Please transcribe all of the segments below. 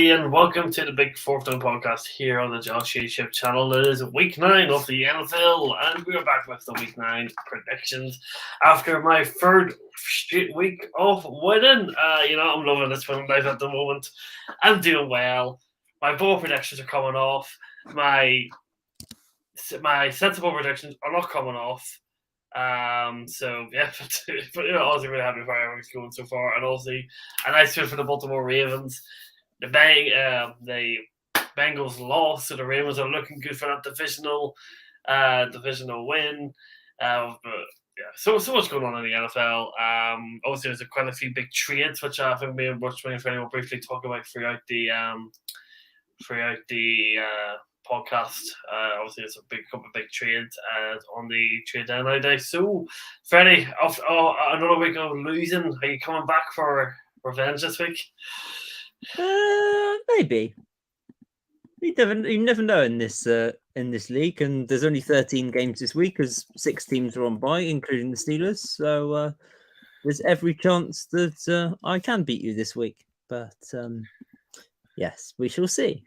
everybody, and welcome to the Big Fourth Down podcast here on the Josh Ship channel. It is week 9 of the NFL, and we are back with the week 9 predictions after my third straight week of winning. I'm loving this winning life at the moment. I'm doing well. My bowl predictions are coming off. My sensible predictions are not coming off. But also really happy for how everything's going so far, and also a nice win for the Baltimore Ravens. The Bengals lost, so the Ravens are looking good for that divisional win. So much going on in the NFL. Obviously, there's quite a few big trades, which I think me and Freddy will briefly talk about throughout the podcast. Obviously, there's a couple of big trades on the trade deadline day. So, Freddy, another week of losing. Are you coming back for revenge this week? Maybe. You never know in this league, and there's only 13 games this week, as 6 teams are on bye, including the Steelers. So there's every chance that I can beat you this week. But yes, we shall see.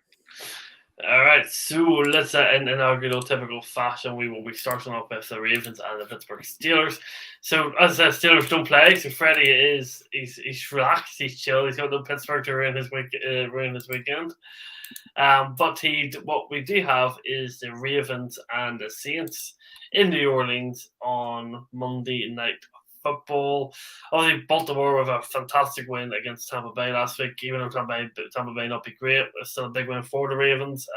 All right, so let's in our typical fashion, we will be starting off with the Ravens and the Pittsburgh Steelers. So as the Steelers don't play, so Freddy he's relaxed, he's chill, he's got no Pittsburgh to ruin his weekend. But what we do have is the Ravens and the Saints in New Orleans on Monday Night Football. Obviously, Baltimore with a fantastic win against Tampa Bay last week. Even though Tampa Bay not be great, it's still a big win for the Ravens.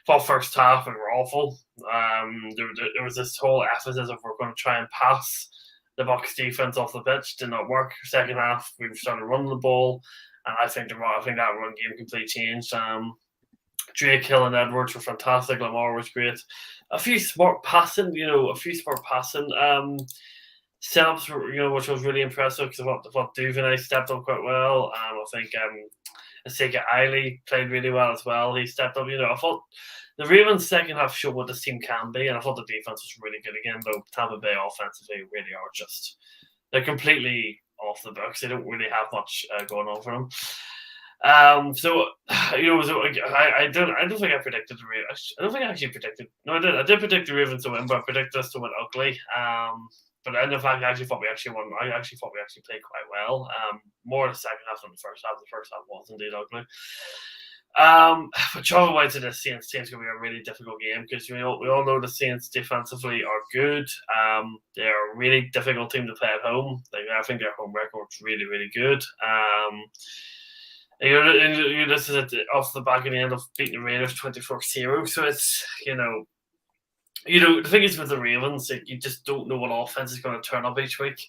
For first half, we were awful. There was this whole emphasis of we're going to try and pass the Bucs defense off the pitch. Did not work. Second half, we started running the ball, and I think that run game completely changed. Drake Hill and Edwards were fantastic. Lamar was great. A few smart passing. Setups, which was really impressive because I thought Duvernay stepped up quite well. I think Asika Eiley played really well as well. He stepped up. I thought the Ravens' second half showed what this team can be, and I thought the defense was really good again. Though Tampa Bay offensively really are they're completely off the books. They don't really have much going on for them. I don't think I predicted the Ravens. I don't think I actually predicted. No, I did. I did predict the Ravens to win, but I predicted us to win ugly. But in fact, I actually thought we actually won. I actually thought we actually played quite well. More the second half than the first half. The first half was indeed ugly. But travel away to the Saints going to be a really difficult game because we all know the Saints defensively are good. They're a really difficult team to play at home. I think their home record's really, really good. This is off the back of the end of beating the Raiders 24-0. So it's the thing is with the Ravens, you just don't know what offense is going to turn up each week.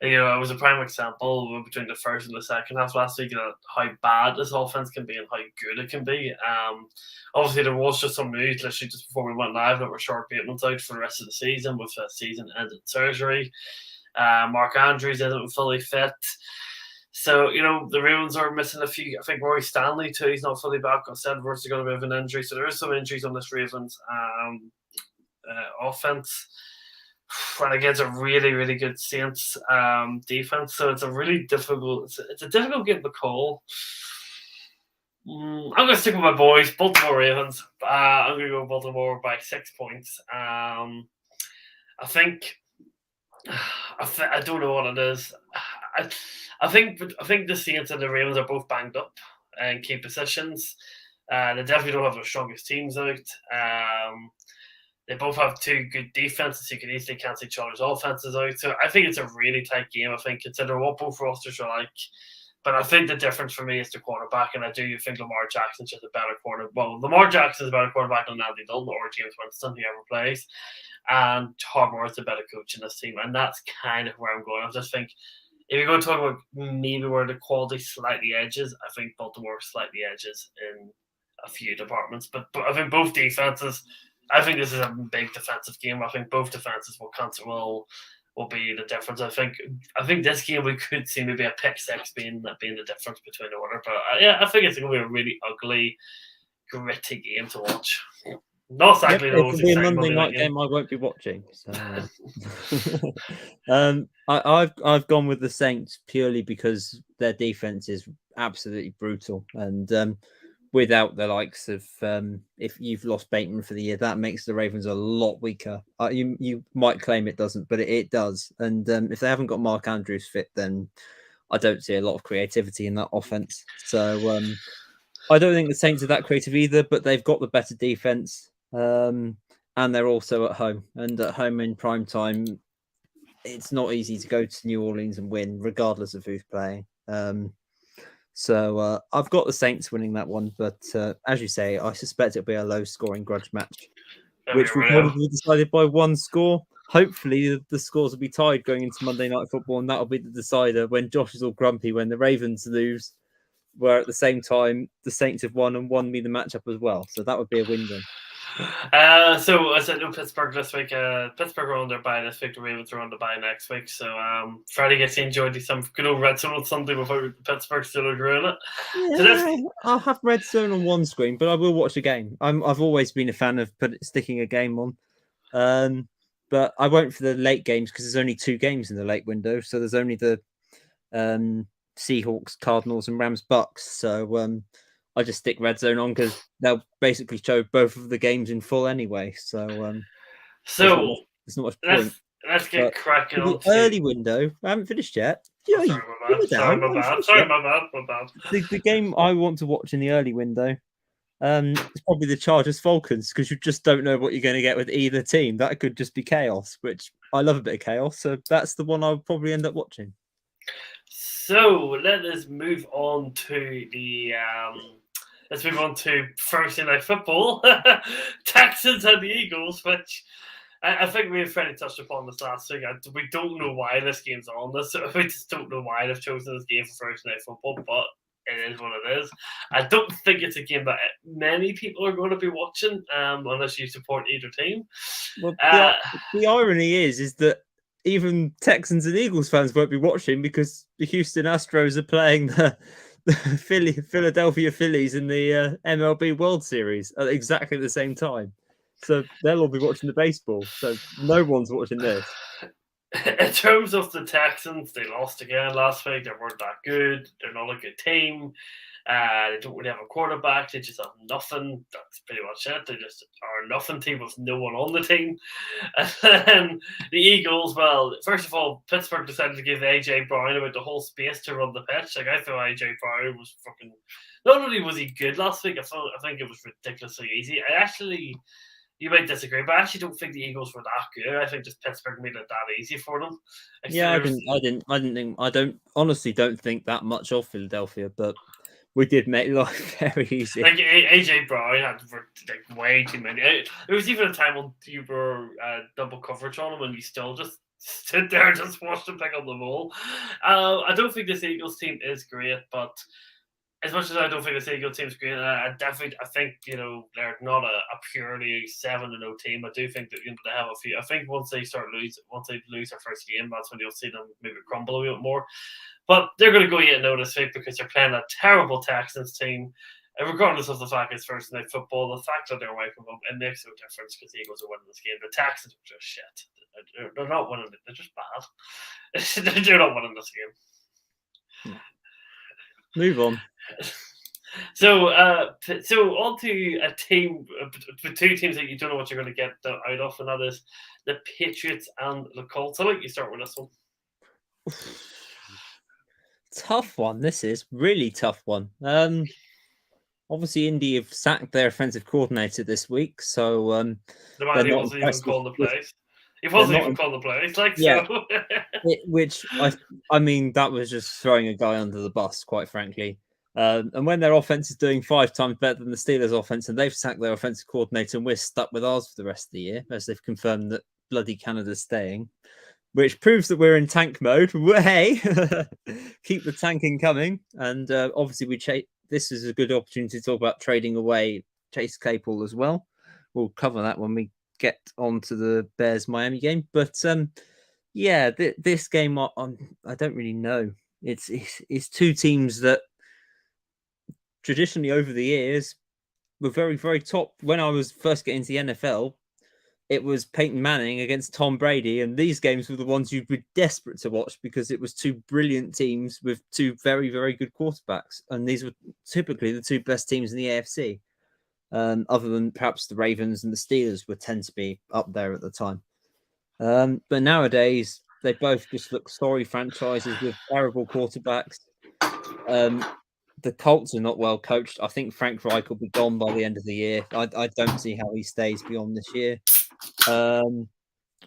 It was a prime example between the first and the second half last week, how bad this offense can be and how good it can be. Obviously, there was just some news literally just before we went live that Rashard Bateman's out for the rest of the season with a season-ending surgery. Mark Andrews isn't fully fit. So, the Ravens are missing a few. I think Roy Stanley, too, he's not fully back. Edwards is going to have an injury. So, there is some injuries on this Ravens offense, and against a really, really good Saints defense. So it's a really difficult. It's a difficult game to call. I'm going to stick with my boys, Baltimore Ravens. I'm going to go Baltimore by 6 points. I don't know what it is. I think the Saints and the Ravens are both banged up in key positions. They definitely don't have the strongest teams out. They both have 2 good defenses. You can easily cancel each other's offenses out. So I think it's a really tight game. I think considering what both rosters are like. But I think the difference for me is the quarterback, and I do think Lamar Jackson's just a better quarterback. Well, Lamar Jackson's a better quarterback than Andy Dalton or James Winston, whoever plays. And Harbaugh is a better coach in this team. And that's kind of where I'm going. I just think if you're going to talk about maybe where the quality slightly edges, I think Baltimore slightly edges in a few departments. But I think both defenses, I think this is a big defensive game. I think both defenses will be the difference. I think this game we could see maybe a pick six being the difference between the order. But I think it's going to be a really ugly, gritty game to watch. Not exactly the most exciting Monday night game I won't be watching. So I've gone with the Saints purely because their defense is absolutely brutal. And without the likes of, if you've lost Bateman for the year, that makes the Ravens a lot weaker. You might claim it doesn't, but it does. And if they haven't got Mark Andrews fit, then I don't see a lot of creativity in that offense. So I don't think the Saints are that creative either, but they've got the better defense. And they're also at home. And at home in prime time, it's not easy to go to New Orleans and win, regardless of who's playing. So I've got the Saints winning that one, but as you say, I suspect it'll be a low-scoring grudge match, which will probably be decided by one score. Hopefully, the scores will be tied going into Monday Night Football, and that'll be the decider when Josh is all grumpy when the Ravens lose, where at the same time the Saints have won and won me the matchup as well. So that would be a win-win. So I said no Pittsburgh this week. Pittsburgh are on their bye this week. The Ravens are on the bye next week. So Freddy gets to enjoy some good old red zone on Sunday without Pittsburgh still doing it. Yeah, I'll have red zone on one screen, but I will watch a game. I've always been a fan of sticking a game on. But I won't for the late games because there's only 2 games in the late window. So there's only the Seahawks, Cardinals, and Rams, Bucks. So I just stick red zone on because they'll basically show both of the games in full anyway. So there's not much point. Let's get cracking on the early window. I haven't finished yet. Sorry, my bad. The game I want to watch in the early window it's probably the Chargers Falcons because you just don't know what you're going to get with either team. That could just be chaos, which I love a bit of chaos. So that's the one I'll probably end up watching. So let us move on to Thursday Night Football. Texans and the Eagles, which I think we and Freddy touched upon this last week. We don't know why this game's on this. We just don't know why they've chosen this game for Thursday Night Football, but it is what it is. I don't think it's a game that many people are going to be watching unless you support either team. Well, the irony is that even Texans and Eagles fans won't be watching because the Houston Astros are playing the Philadelphia Phillies in the MLB World Series at exactly the same time. So they'll all be watching the baseball. So no one's watching this. In terms of the Texans, they lost again last week. They weren't that good. They're not a good team. They don't really have a quarterback. They just have nothing. That's pretty much it. They just are a nothing team with no one on the team. And then the Eagles, well, first of all, Pittsburgh decided to give A.J. Brown about the whole space to run the pitch. Like, I thought A.J. Brown was fucking... Not only was he good last week, I think it was ridiculously easy. You might disagree, but I actually don't think the Eagles were that good. I think just Pittsburgh made it that easy for them. I honestly don't think that much of Philadelphia, but we did make life very easy. Like AJ Brown had like way too many. It was even a time when you were double coverage on him, and you still just stood there and just watched him pick up the ball. I don't think this Eagles team is great, but as much as I don't think this Eagles team's great, I think they're not a purely 7-0 team. I do think that they have a few. I think once they lose their first game, that's when you'll see them maybe crumble a bit more. But they're going to go 8-0 this week because they're playing a terrible Texans team. And regardless of the fact it's Thursday Night Football, the fact that they're away from them, it makes no difference because the Eagles are winning this game. The Texans are just shit. They're not winning it. They're just bad. They're not winning this game. Move on. So on to a team, two teams that you don't know what you're going to get out of, and that is the Patriots and the Colts. I'll let you start with this one. Tough one. This is really tough one. Obviously, Indy have sacked their offensive coordinator this week, so the man who wasn't even calling the plays. He wasn't even calling the plays. So. Which I mean, that was just throwing a guy under the bus, quite frankly. And when their offense is doing 5 times better than the Steelers' offense, and they've sacked their offensive coordinator, and we're stuck with ours for the rest of the year, as they've confirmed that bloody Canada's staying, which proves that we're in tank mode. Hey, keep the tanking coming. And obviously, this is a good opportunity to talk about trading away Chase Claypool as well. We'll cover that when we get onto the Bears-Miami game. But this game, I don't really know. It's two teams that traditionally over the years were very, very top. When I was first getting into the NFL, it was Peyton Manning against Tom Brady, and these games were the ones you'd be desperate to watch because it was two brilliant teams with two very, very good quarterbacks, and these were typically the two best teams in the AFC. Other than perhaps the Ravens and the Steelers would tend to be up there at the time. But nowadays, they both just look sorry franchises with terrible quarterbacks. The Colts are not well coached. I think Frank Reich will be gone by the end of the year. I don't see how he stays beyond this year.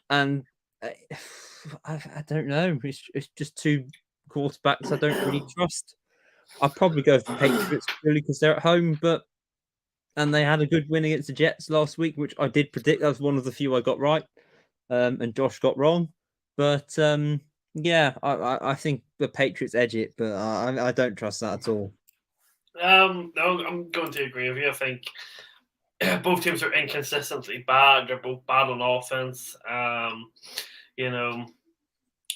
And I don't know. It's just two quarterbacks I don't really trust. I'd probably go for Patriots purely because they're at home, and they had a good win against the Jets last week, which I did predict. That was one of the few I got right, and Josh got wrong. But yeah, I think the Patriots edge it, but I don't trust that at all. No, I'm going to agree with you. I think both teams are inconsistently bad. They're both bad on offense. You know,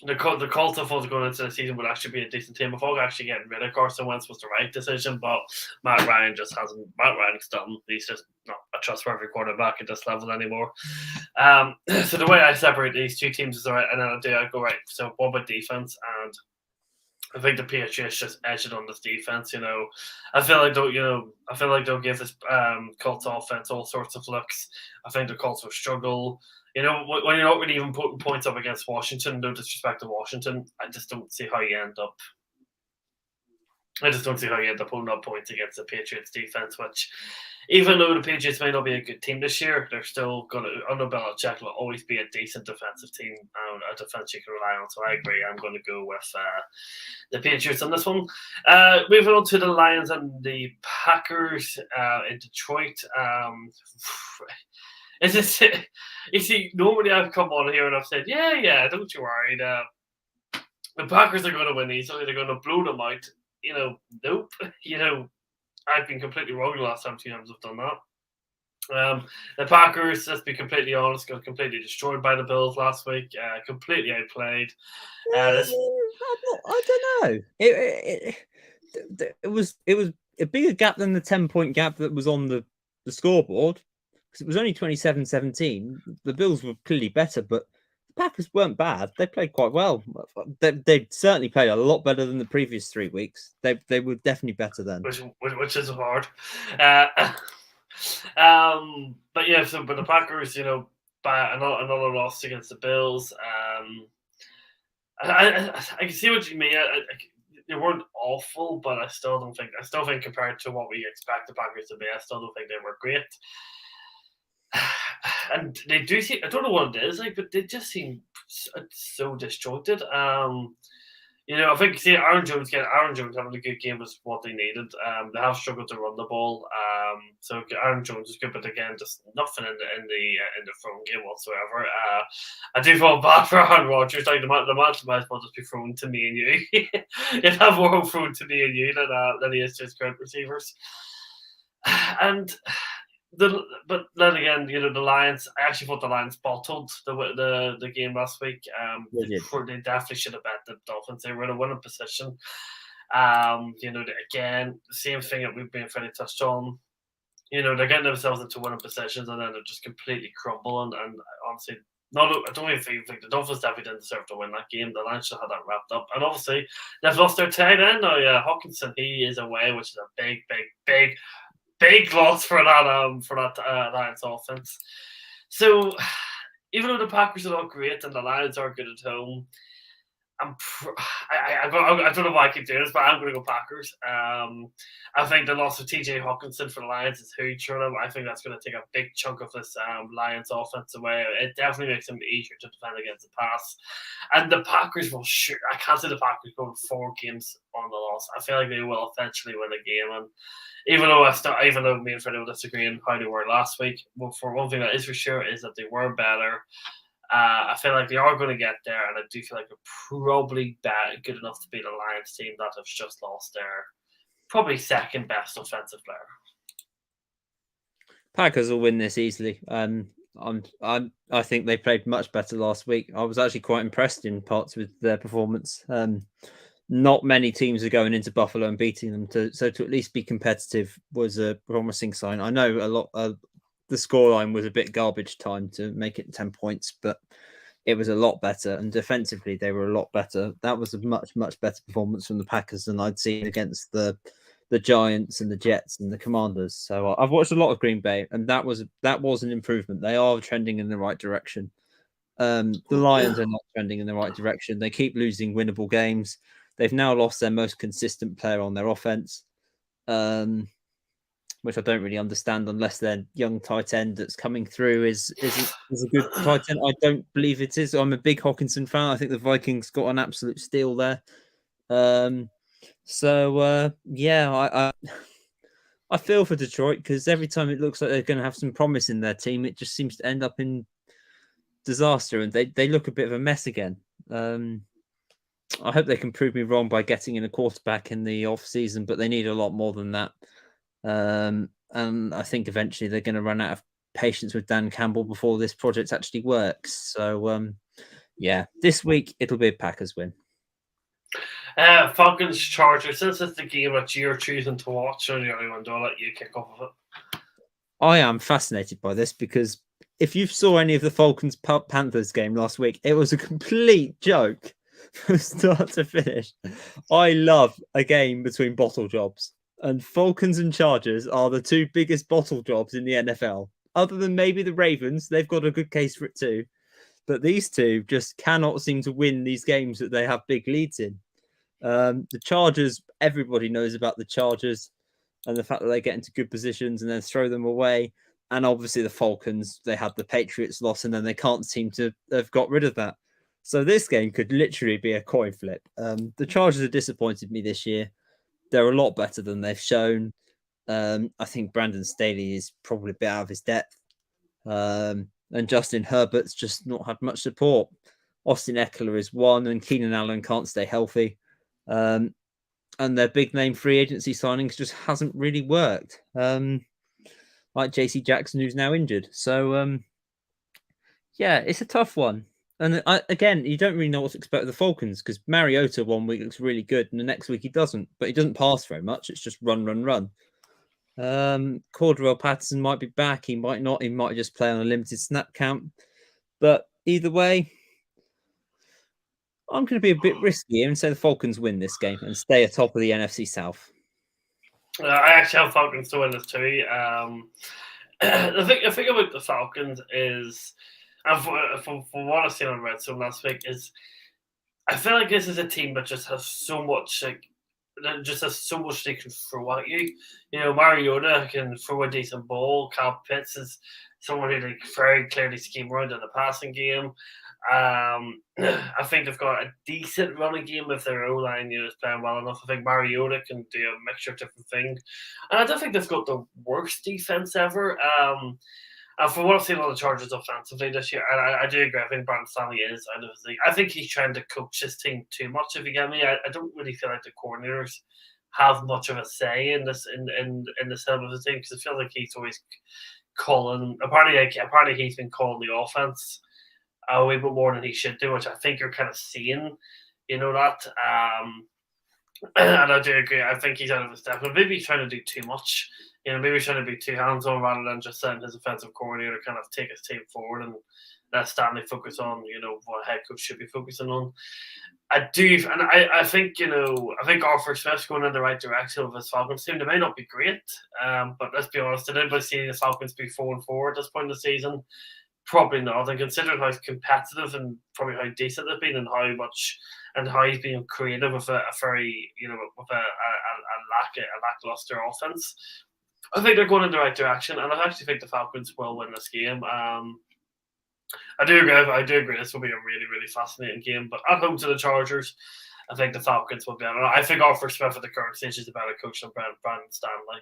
the Colts I thought going into the season would actually be a decent team. I thought actually getting rid of Carson Wentz was the right decision, but Matt Ryan just hasn't. Matt Ryan's done. He's just not a trustworthy quarterback at this level anymore. So the way I separate these two teams is all right, and then I go right. So what about defense? And I think the Patriots just edged it on this defense. I feel like they'll give this Colts offense all sorts of looks. I think the Colts will struggle. When you're not really even putting points up against Washington, no disrespect to Washington, I just don't see how you end up. I just don't see how you end up putting up points against the Patriots defense, which, even though the Patriots may not be a good team this year, they're still going to, under Belichick, will always be a decent defensive team, a defense you can rely on. So I agree. I'm going to go with the Patriots on this one. Moving on to the Lions and the Packers in Detroit. Is this? You see, normally I've come on here and I've said, yeah, don't you worry. The Packers are going to win easily. They're going to blow them out. Nope. I've been completely wrong the last 2 times I've done that. The Packers, let's be completely honest, got completely destroyed by the Bills last week. Completely outplayed. I don't know. It was a bigger gap than the 10-point gap that was on the scoreboard, because it was only 27-17. The Bills were clearly better, but the Packers weren't bad. They played quite well. They certainly played a lot better than the previous 3 weeks. They were definitely better then. Which is hard. But yeah, but the Packers, by another loss against the Bills. I can see what you mean. They weren't awful, but I still think compared to what we expect the Packers to be, I still don't think they were great. And they do seem, I don't know what it is, but they just seem so disjointed. I think Aaron Jones having a good game was what they needed. They have struggled to run the ball. So Aaron Jones is good, but again, just nothing in the front game whatsoever. I do feel bad for Aaron Rodgers. Like the match might as well just be thrown to me and you. You'd have more hope thrown to me and you than he is to his current receivers. And but then again, the Lions. I actually thought the Lions bottled the game last week. They definitely should have bet the Dolphins. They were in a winning position. Again, the same thing that we've been fairly touched on. They're getting themselves into winning positions and then they're just completely crumbling. And honestly, I don't even think the Dolphins definitely didn't deserve to win that game. The Lions should have had that wrapped up. And obviously, they've lost their tight end now. Yeah, Hawkinson, he is away, which is a big loss for that Lions offense. So even though the Packers are not great and the Lions are good at home, I don't know why I keep doing this, but I'm going to go Packers. I think the loss of TJ Hawkinson for the Lions is huge for them. I think that's going to take a big chunk of this Lions offense away. It definitely makes them easier to defend against the pass. And the Packers will shoot. I can't see the Packers going 4 games on the loss. I feel like they will eventually win a game. And even though me and Freddy will disagree on how they were last week, well, for one thing that is for sure is that they were better. I feel like they are going to get there, and I do feel like they're probably good enough to beat a Lions team that have just lost their probably second best offensive player. Packers will win this easily. I think they played much better last week. I was actually quite impressed in parts with their performance. Not many teams are going into Buffalo and beating them, so to at least be competitive was a promising sign. I know the scoreline was a bit garbage time to make it 10 points, but it was a lot better. And defensively, they were a lot better. That was a much, much better performance from the Packers than I'd seen against the Giants and the Jets and the Commanders. So I've watched a lot of Green Bay, and that was an improvement. They are trending in the right direction. The Lions are not trending in the right direction. They keep losing winnable games. They've now lost their most consistent player on their offense, which I don't really understand unless their young tight end that's coming through is a good tight end. I don't believe it is. I'm a big Hawkinson fan. I think the Vikings got an absolute steal there. I feel for Detroit because every time it looks like they're going to have some promise in their team, it just seems to end up in disaster, and they look a bit of a mess again. I hope they can prove me wrong by getting in a quarterback in the off season, but they need a lot more than that. And I think eventually they're going to run out of patience with Dan Campbell before this project actually works. So, this week it'll be a Packers win. Falcons Chargers. Since it's the game that you're choosing to watch, or the only one, I'll let you kick off of it. I am fascinated by this because if you saw any of the Falcons Panthers game last week, it was a complete joke from start to finish. I love a game between bottle jobs, and Falcons and Chargers are the two biggest bottle jobs in the NFL. Other than maybe the Ravens, they've got a good case for it too. But these two just cannot seem to win these games that they have big leads in. The Chargers, everybody knows about the Chargers and the fact that they get into good positions and then throw them away. And obviously the Falcons, they had the Patriots loss and then they can't seem to have got rid of that. So this game could literally be a coin flip. The Chargers have disappointed me this year. They're a lot better than they've shown. I think Brandon Staley is probably a bit out of his depth. And Justin Herbert's just not had much support. Austin Eckler is one and Keenan Allen can't stay healthy. And their big name free agency signings just hasn't really worked. Like JC Jackson, who's now injured. So, it's a tough one. And again, you don't really know what to expect of the Falcons because Mariota 1 week looks really good and the next week he doesn't. But he doesn't pass very much. It's just run. Cordarrelle Patterson might be back. He might not. He might just play on a limited snap count. But either way, I'm going to be a bit risky here and say the Falcons win this game and stay atop of the NFC South. I actually have Falcons to win this too. The thing about the Falcons is, and from what I've seen on Red Zone last week, is I feel like this is a team that just has so much they can throw at you. You know, Mariota can throw a decent ball. Cal Pitts is someone who very clearly scheme around in the passing game. I think they've got a decent running game if their O-line is playing well enough. I think Mariota can do a mixture of different things. And I don't think they've got the worst defense ever. And for what I've seen on the Chargers offensively this year, and I do agree, I think Brandon Stanley is out of his league. I think he's trying to coach his team too much, if you get me. I don't really feel like the coordinators have much of a say in this in the setup of the team because it feels like he's always calling. Apparently he's been calling the offense a wee bit more than he should do, which I think you're kind of seeing, that. And I do agree. I think he's out of his depth. But maybe he's trying to do too much. Maybe he's trying to be too hands-on rather than just letting his offensive coordinator kind of take his team forward and let Stanley focus on, what a head coach should be focusing on. I think, I think Arthur Smith's going in the right direction with his Falcons team. They may not be great, but let's be honest, did anybody see the Falcons be 4-4 at this point in the season? Probably not. And considering how competitive and probably how decent they've been and how he's being creative with a very, with a lackluster offense, I think they're going in the right direction. And I actually think the Falcons will win this game. I do agree. This will be a really, really fascinating game. But at home to the Chargers, I think the Falcons will be better. I think Arthur Smith at the current stage is a better coach than Brandon Stanley.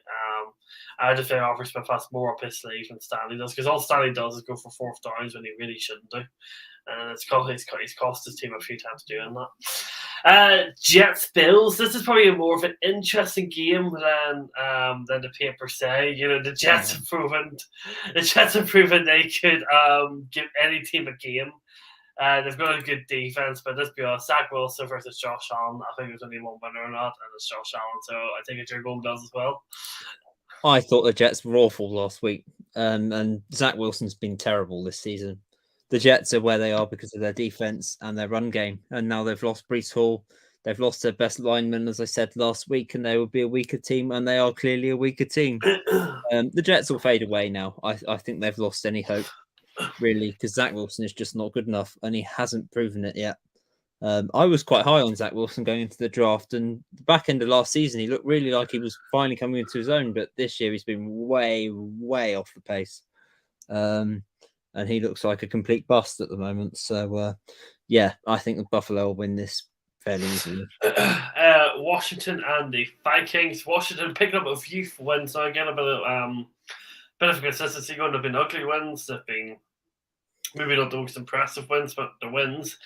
I just think Arthur Smith has more up his sleeve than Stanley does because all Stanley does is go for fourth downs when he really shouldn't do. And he's cost his team a few times doing that. Jets Bills. This is probably more of an interesting game than the papers say. The Jets have proven they could give any team a game. They've got a good defense, but let's be honest, Zach Wilson versus Josh Allen. I think there's only one winner or not, and it's Josh Allen. So I think it's your going Bills as well. I thought the Jets were awful last week. And Zach Wilson's been terrible this season. The Jets are where they are because of their defense and their run game, and now they've lost Breece Hall. They've lost their best lineman, as I said last week, and they will be a weaker team, and they are clearly a weaker team. The Jets will fade away now. I think they've lost any hope, really, because Zach Wilson is just not good enough, and he hasn't proven it yet. I was quite high on Zach Wilson going into the draft, and the back end of last season, he looked really like he was finally coming into his own, but this year he's been way, way off the pace. And he looks like a complete bust at the moment. So, yeah, I think the Buffalo will win this fairly easily. Washington and the Vikings. Washington picking up a few wins. So again, a bit of consistency going. They've been ugly wins. They've been maybe not the most impressive wins, but the wins.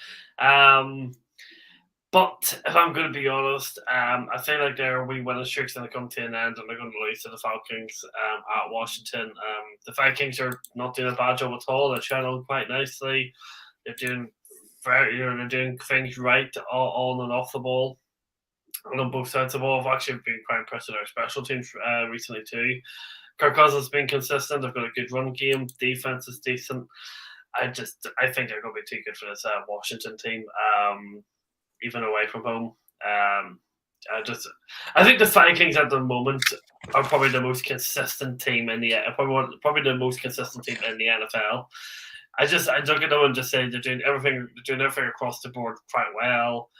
But if I'm going to be honest, I feel like their wee winning streaks going to come to an end, and they're going to lose to the Falcons at Washington. The Vikings are not doing a bad job at all. They're channeling quite nicely. They're doing they're doing things right on and off the ball, and on both sides of the ball. I've actually been quite impressed with their special teams recently too. Kirk Cousins has been consistent. They've got a good run game. Defense is decent. I think they're going to be too good for this Washington team, even away from home. I think the Vikings at the moment are probably the most consistent team in the probably the most consistent team in the NFL. I look at them and just say they're doing everything across the board quite well.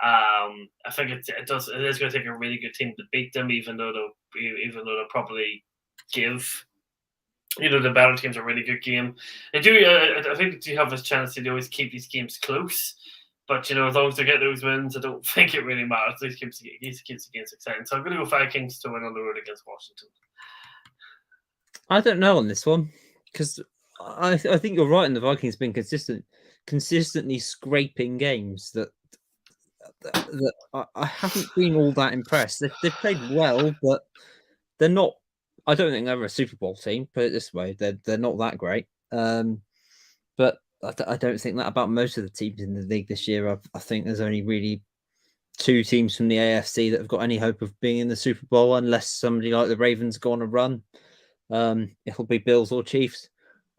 I think it is going to take a really good team to beat them, even though they'll probably give the better teams a really good game. They do. I think they do have a chance to always keep these games close. But as long as they get those wins, I don't think it really matters. These keeps the games exciting. So I'm going to go Vikings to win on the road against Washington. I don't know on this one because I think you're right. And the Vikings have been consistently scraping games that I haven't been all that impressed. They've played well, but they're not. I don't think they're a Super Bowl team. Put it this way, they're not that great. But I don't think that about most of the teams in the league this year. I think there's only really two teams from the AFC that have got any hope of being in the Super Bowl, unless somebody like the Ravens go on a run. It'll be Bills or Chiefs.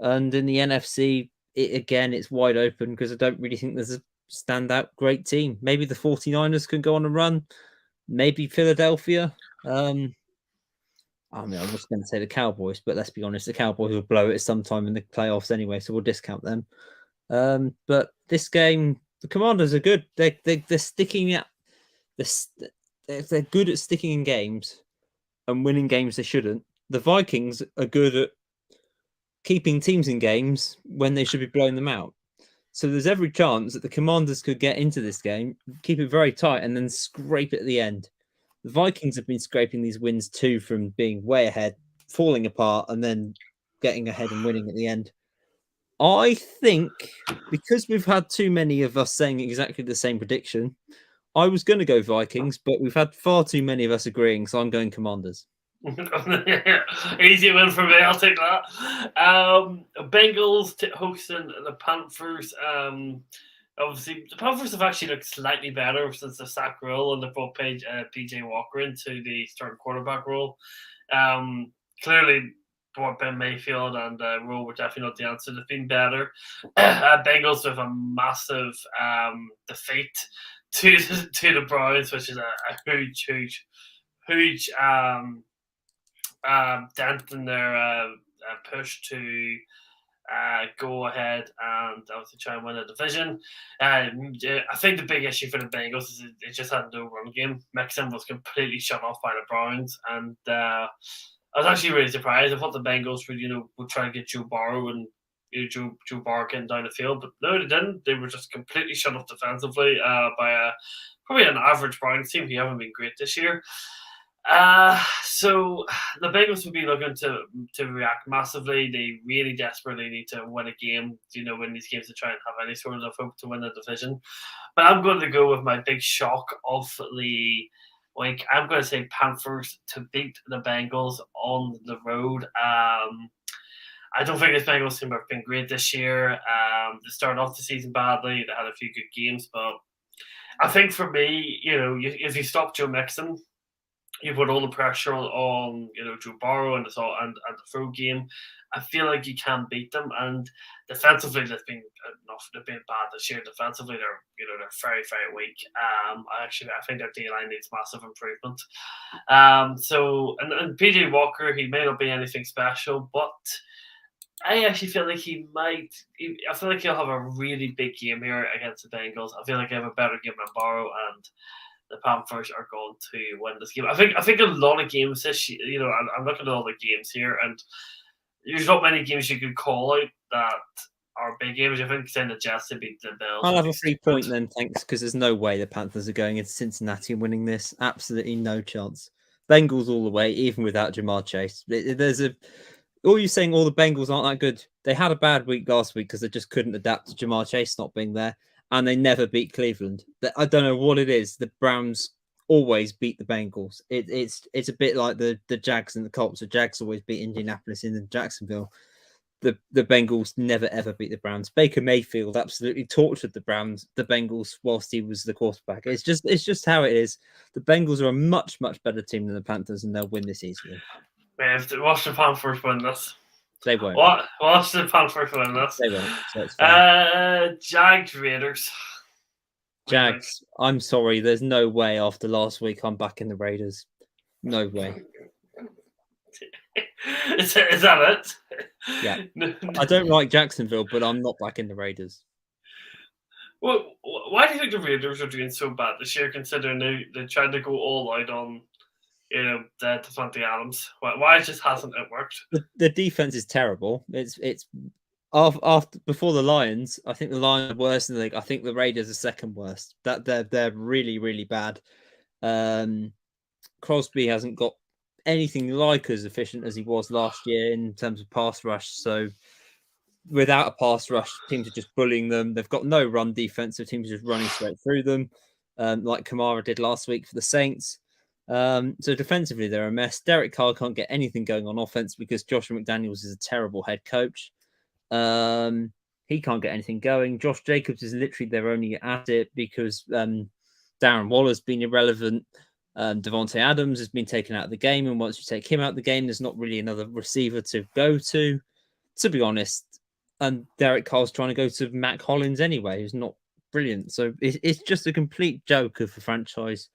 And in the NFC, it's wide open because I don't really think there's a standout great team. Maybe the 49ers can go on a run. Maybe Philadelphia. I was going to say the Cowboys, but let's be honest, the Cowboys will blow it sometime in the playoffs anyway, so we'll discount them. But this game, the Commanders are good. They're sticking at they're good at sticking in games and winning games they shouldn't. The Vikings are good at keeping teams in games when they should be blowing them out. So there's every chance that the Commanders could get into this game, keep it very tight, and then scrape it at the end. The Vikings have been scraping these wins too from being way ahead, falling apart, and then getting ahead and winning at the end. I think because we've had too many of us saying exactly the same prediction, I was going to go Vikings, but we've had far too many of us agreeing, so I'm going Commanders. Easy win for me. I'll take that. Bengals hosting the Panthers. Obviously, the Panthers have actually looked slightly better since the sack role, and they brought PJ Walker into the starting quarterback role. Clearly, what Ben Mayfield and Rowe were definitely not the answer. They've been better. Bengals with a massive defeat to the Browns, which is a huge dent in their push to go ahead and obviously try and win a division. I think the big issue for the Bengals is they just had no run game. Mixon was completely shut off by the Browns, and I was actually really surprised. I thought the Bengals would try and get Joe Burrow and Joe Burrow getting down the field, but no, they didn't. They were just completely shut off defensively by probably an average Browns team who haven't been great this year. So the Bengals will be looking to react massively. They really desperately need to win a game, win these games to try and have any sort of hope to win the division. But I'm going to go with my big shock of the week. I'm going to say Panthers to beat the Bengals on the road. I don't think this Bengals team have been great this year. They started off the season badly. They had a few good games, but I think for me, if you stop Joe Mixon, you put all the pressure on Joe Burrow and the throw game. I feel like you can beat them, and defensively they've been bad this year. Defensively, they're very very weak. I think their D line needs massive improvement. And PJ Walker, he may not be anything special, but I actually feel like he might. I feel like he'll have a really big game here against the Bengals. I feel like he have a better game than Burrow, and the Panthers are going to win this game. I think a lot of games this year, I'm looking at all the games here, and there's not many games you could call out that are big games. I think saying the Jets to beat the Bills. I'll have a 3 point then, thanks, because there's no way the Panthers are going into Cincinnati and winning this. Absolutely no chance. Bengals all the way, even without Jamar Chase. All you're saying, all the Bengals aren't that good. They had a bad week last week because they just couldn't adapt to Jamar Chase not being there, and they never beat Cleveland. I don't know what it is. The Browns always beat the Bengals. It's a bit like the Jags and the Colts. The Jags always beat Indianapolis in Jacksonville. The Bengals never ever beat the Browns. Baker Mayfield absolutely tortured the Bengals whilst he was the quarterback. It's just how it is. The Bengals are a much better team than the Panthers, and they'll win this easily. Watch the Panthers win this. They won't. Watch the Panthers win this. They won't. So it's fine. Jags Raiders. Jags. I'm sorry. There's no way after last week I'm back in the Raiders. No way. Is that it? Yeah. I don't like Jacksonville, but I'm not back in the Raiders. Well, why do you think the Raiders are doing so bad this year, considering they tried to go all out on Devontae Adams? Why just hasn't it worked? The defense is terrible. It's after before the Lions. I think the Lions are worse than the league. I think the Raiders are second worst. That they're really bad. Crosby hasn't got anything like as efficient as he was last year in terms of pass rush. So without a pass rush, teams are just bullying them. They've got no run defense, so teams are just running straight through them, like Kamara did last week for the Saints. So defensively, they're a mess. Derek Carr can't get anything going on offense because Joshua McDaniels is a terrible head coach. He can't get anything going. Josh Jacobs is literally their only asset because Darren Waller's been irrelevant. Devontae Adams has been taken out of the game, and once you take him out of the game, there's not really another receiver to go to be honest. And Derek Carr's trying to go to Matt Collins anyway, who's not brilliant. So it's just a complete joke of a franchise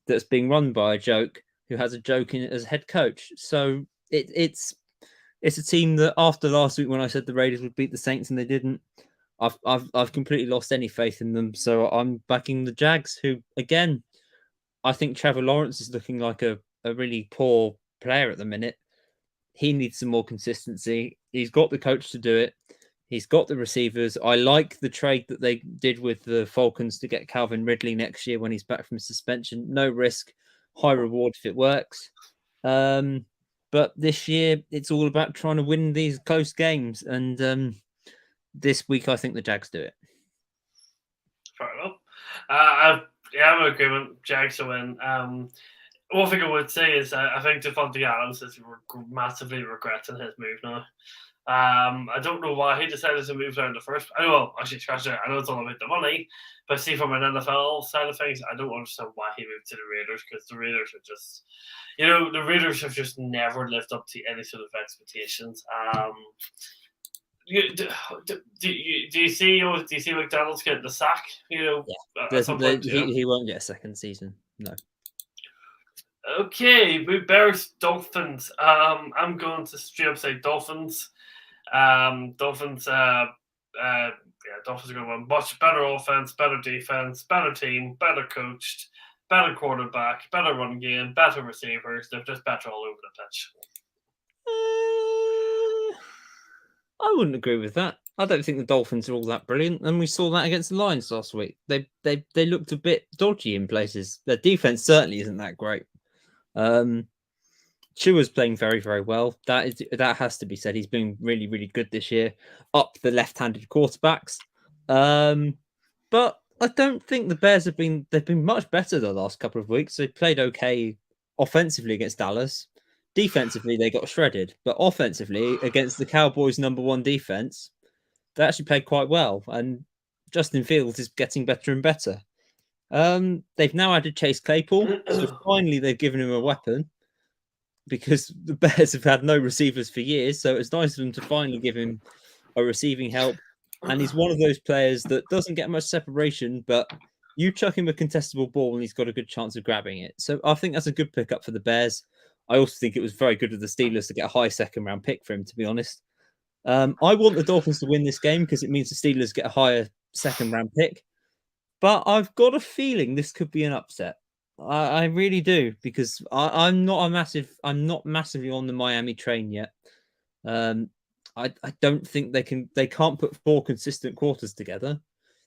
that's being run by a joke who has a joke in it as head coach. So it's a team that after last week when I said the Raiders would beat the Saints and they didn't, I've completely lost any faith in them. So I'm backing the Jags, who again, I think Trevor Lawrence is looking like a really poor player at the minute. He needs some more consistency. He's got the coach to do it. He's got the receivers. I like the trade that they did with the Falcons to get Calvin Ridley next year when he's back from suspension. No risk, high reward if it works. But this year, it's all about trying to win these close games. And this week, I think the Jags do it. Fair enough. I'm in agreement. Jags to win. One thing I would say is I think Devontae Adams is massively regretting his move now. I don't know why he decided to move there in the first. I know, actually, scratch that. I know it's all about the money, but see, from an NFL side of things, I don't understand why he moved to the Raiders, because the Raiders are just, the Raiders have just never lived up to any sort of expectations. Do you see McDonald's getting the sack? He won't get a second season. No. Okay, we Bears Dolphins. I'm going to straight up say Dolphins. Dolphins. Dolphins are going to win. Much better offense, better defense, better team, better coached, better quarterback, better run game, better receivers. They're just better all over the pitch. I wouldn't agree with that. I don't think the Dolphins are all that brilliant, and we saw that against the Lions last week. They looked a bit dodgy in places. Their defense certainly isn't that great. Chua's playing very, very well. That has to be said. He's been really, really good this year. Up the left-handed quarterbacks. But I don't think the Bears they've been much better the last couple of weeks. They played okay offensively against Dallas. Defensively, they got shredded. But offensively, against the Cowboys' number one defense, they actually played quite well. And Justin Fields is getting better and better. They've now added Chase Claypool, so finally they've given him a weapon because the Bears have had no receivers for years. So it's nice of them to finally give him a receiving help. And he's one of those players that doesn't get much separation, but you chuck him a contestable ball and he's got a good chance of grabbing it. So I think that's a good pickup for the Bears. I also think it was very good of the Steelers to get a high second round pick for him, to be honest. I want the Dolphins to win this game because it means the Steelers get a higher second round pick. But I've got a feeling this could be an upset. I really do because I'm not massively on the Miami train yet. I don't think they can't put 4 consistent quarters together.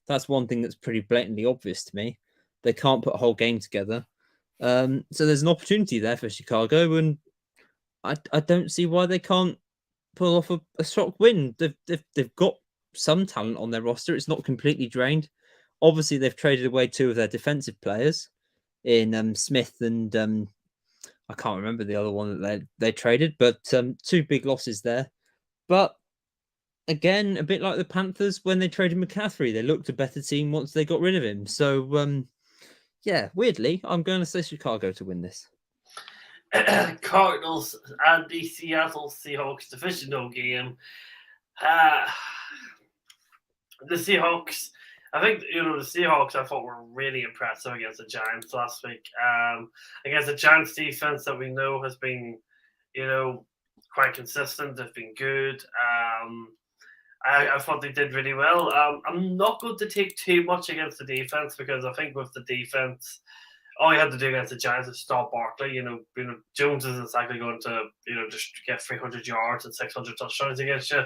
That's one thing that's pretty blatantly obvious to me. They can't put a whole game together. So there's an opportunity there for Chicago, and I don't see why they can't pull off a shock win. They've got some talent on their roster. It's not completely drained. Obviously, they've traded away 2 of their defensive players in Smith and I can't remember the other one that they traded, but 2 big losses there. But again, a bit like the Panthers when they traded McCaffrey, they looked a better team once they got rid of him. So yeah, weirdly, I'm going to say Chicago to win this. Cardinals and the Seattle Seahawks divisional game. The Seahawks, I think, the Seahawks I thought were really impressive against the Giants last week. Against the Giants defense that we know has been, quite consistent. They've been good. I thought they did really well. I'm not going to take too much against the defense because I think with the defense, all you had to do against the Giants is stop Barkley. Jones isn't exactly going to, just get 300 yards and 600 touchdowns against you.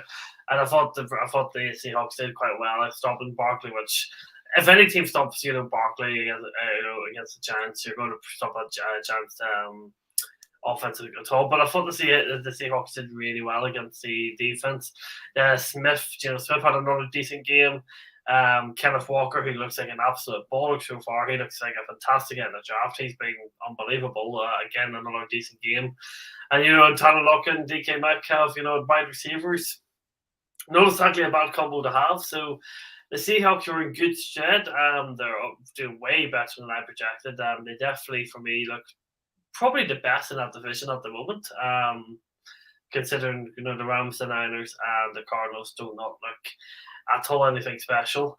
And I thought the Seahawks did quite well at stopping Barkley, which if any team stops, Barkley against the Giants, you're going to stop a Giants offensive at all. But I thought the Seahawks did really well against the defense. Smith had another decent game. Kenneth Walker, who looks like an absolute baller so far, he looks like a fantastic in the draft. He's been unbelievable. Again, another decent game. And Tyler Lockett and DK Metcalf, wide receivers. Not exactly a bad combo to have. So the Seahawks are in good stead. They're doing way better than I projected. They definitely, for me, look probably the best in that division at the moment. Considering the Rams, the Niners, and the Cardinals do not look at all anything special.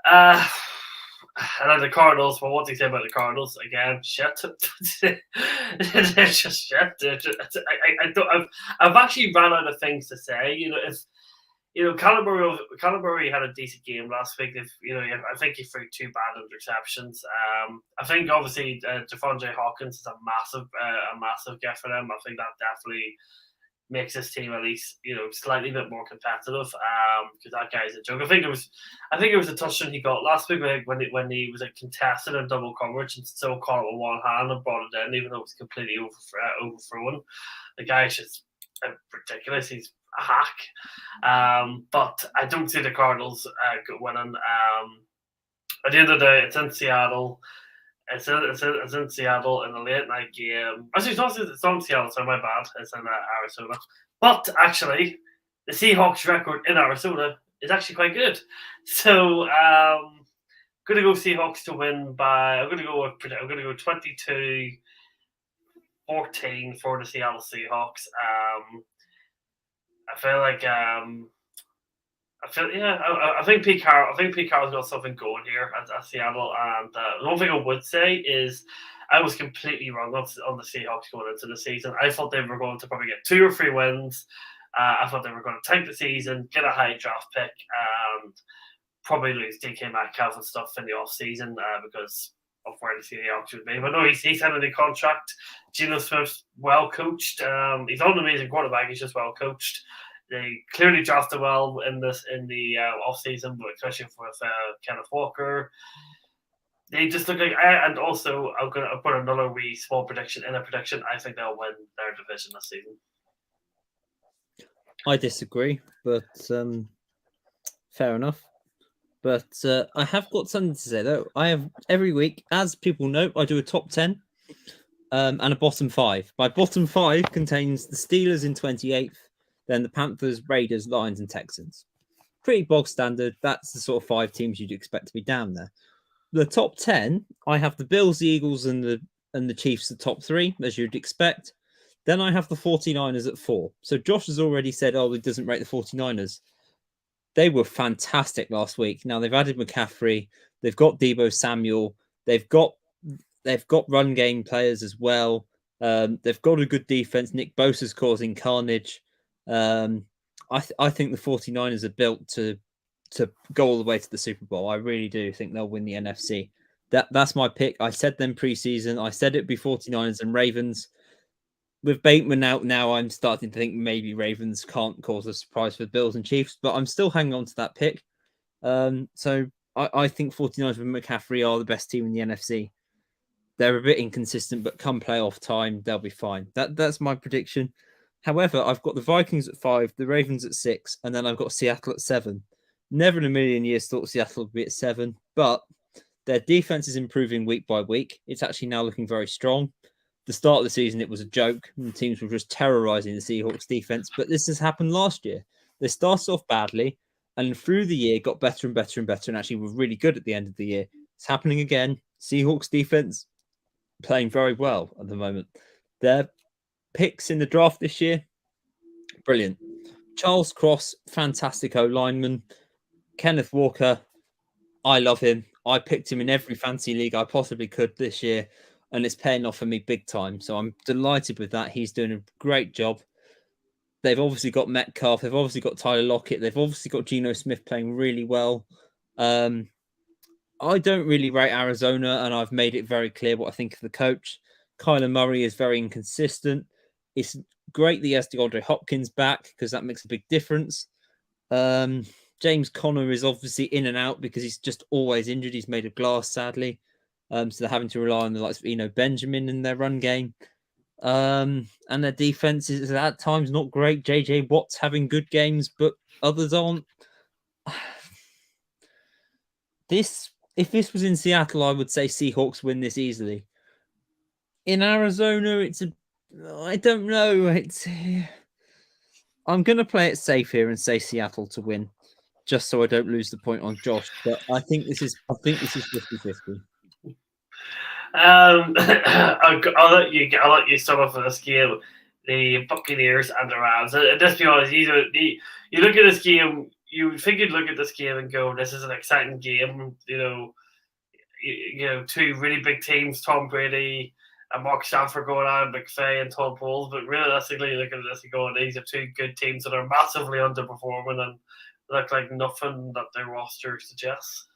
And then the Cardinals, well, what do you say about the Cardinals? Again, shit. They're just shit. I've actually run out of things to say. Calaburi had a decent game last week. I think he threw 2 bad interceptions. I think obviously Devondre Hawkins is a massive gift for them. I think that definitely makes this team at least slightly bit more competitive. Because that guy's a joke. I think it was a touchdown he got last week when he was contested in double coverage and still caught it with one hand and brought it in, even though it was completely overthrown. The guy's just ridiculous. He's a hack. But I don't see the Cardinals winning. At the end of the day, it's in Seattle. It's in Seattle in a late night game. Actually, it's not in Seattle, so my bad. It's in Arizona. But actually, the Seahawks record in Arizona is actually quite good. So I'm going to go Seahawks to win by. I'm going to go 22-14 for the Seattle Seahawks. I think Pete Carroll's got something going here at Seattle. And the one thing I would say is I was completely wrong on the Seahawks going into the season. I thought they were going to probably get 2 or 3 wins. I thought they were going to tank the season, get a high draft pick, and probably lose DK Metcalf and stuff in the off season because of where the Seahawks would be. But no, he's had a new contract. Geno Smith's well coached. He's not an amazing quarterback. He's just well coached. They clearly drafted well in the off season, but especially with Kenneth Walker. They just look like. And also, I'm going to put another wee small prediction in a prediction. I think they'll win their division this season. I disagree, but fair enough. But I have got something to say, though. I have every week, as people know, I do a top 10 and a bottom 5. My bottom 5 contains the Steelers in 28th, then the Panthers, Raiders, Lions, and Texans. Pretty bog standard. That's the sort of 5 teams you'd expect to be down there. the top 10, I have the Bills, the Eagles, and the Chiefs, the top 3, as you'd expect. Then I have the 49ers at 4. So Josh has already said, oh, he doesn't rate the 49ers. They were fantastic last week. Now they've added McCaffrey, they've got Deebo Samuel, they've got run game players as well. They've got a good defense. Nick Bosa's causing carnage. I think the 49ers are built to go all the way to the Super Bowl. I really do think they'll win the NFC. That's my pick. I said them preseason. I said it'd be 49ers and Ravens. With Bateman out now, I'm starting to think maybe Ravens can't cause a surprise for the Bills and Chiefs, but I'm still hanging on to that pick. So I think 49ers with McCaffrey are the best team in the NFC. They're a bit inconsistent, but come playoff time, they'll be fine. That's my prediction. However, I've got the Vikings at 5, the Ravens at 6, and then I've got Seattle at 7. Never in a million years thought Seattle would be at 7, but their defense is improving week by week. It's actually now looking very strong. The start of the season, it was a joke. And the teams were just terrorizing the Seahawks defense, but this has happened last year. They started off badly, and through the year got better and better and better, and actually were really good at the end of the year. It's happening again. Seahawks defense playing very well at the moment. Their picks in the draft this year, brilliant. Charles Cross, fantastic O-lineman. Kenneth Walker, I love him. I picked him in every fantasy league I possibly could this year, and it's paying off for me big time. So I'm delighted with that. He's doing a great job. They've obviously got Metcalf. They've obviously got Tyler Lockett. They've obviously got Geno Smith playing really well. I don't really rate Arizona, and I've made it very clear what I think of the coach. Kyler Murray is very inconsistent. It's great that he has DeAndre Hopkins back because that makes a big difference. James Conner is obviously in and out because he's just always injured. He's made of glass, sadly. So they're having to rely on the likes of Benjamin in their run game. And their defense is at times not great. JJ Watt's having good games, but others aren't. If this was in Seattle, I would say Seahawks win this easily. In Arizona, I don't know. I'm going to play it safe here and say Seattle to win, just so I don't lose the point on Josh. But I think this is 50-50. I'll let you start off with this game. The Buccaneers and the Rams. And let's be honest, you look at this game, you think you'd look at this game and go, "This is an exciting game." Two really big teams, Tom Brady and Mark Stanford going on, McVay and Todd Bowles. But realistically, you look at this and go, "These are two good teams that are massively underperforming and look like nothing that their roster suggests."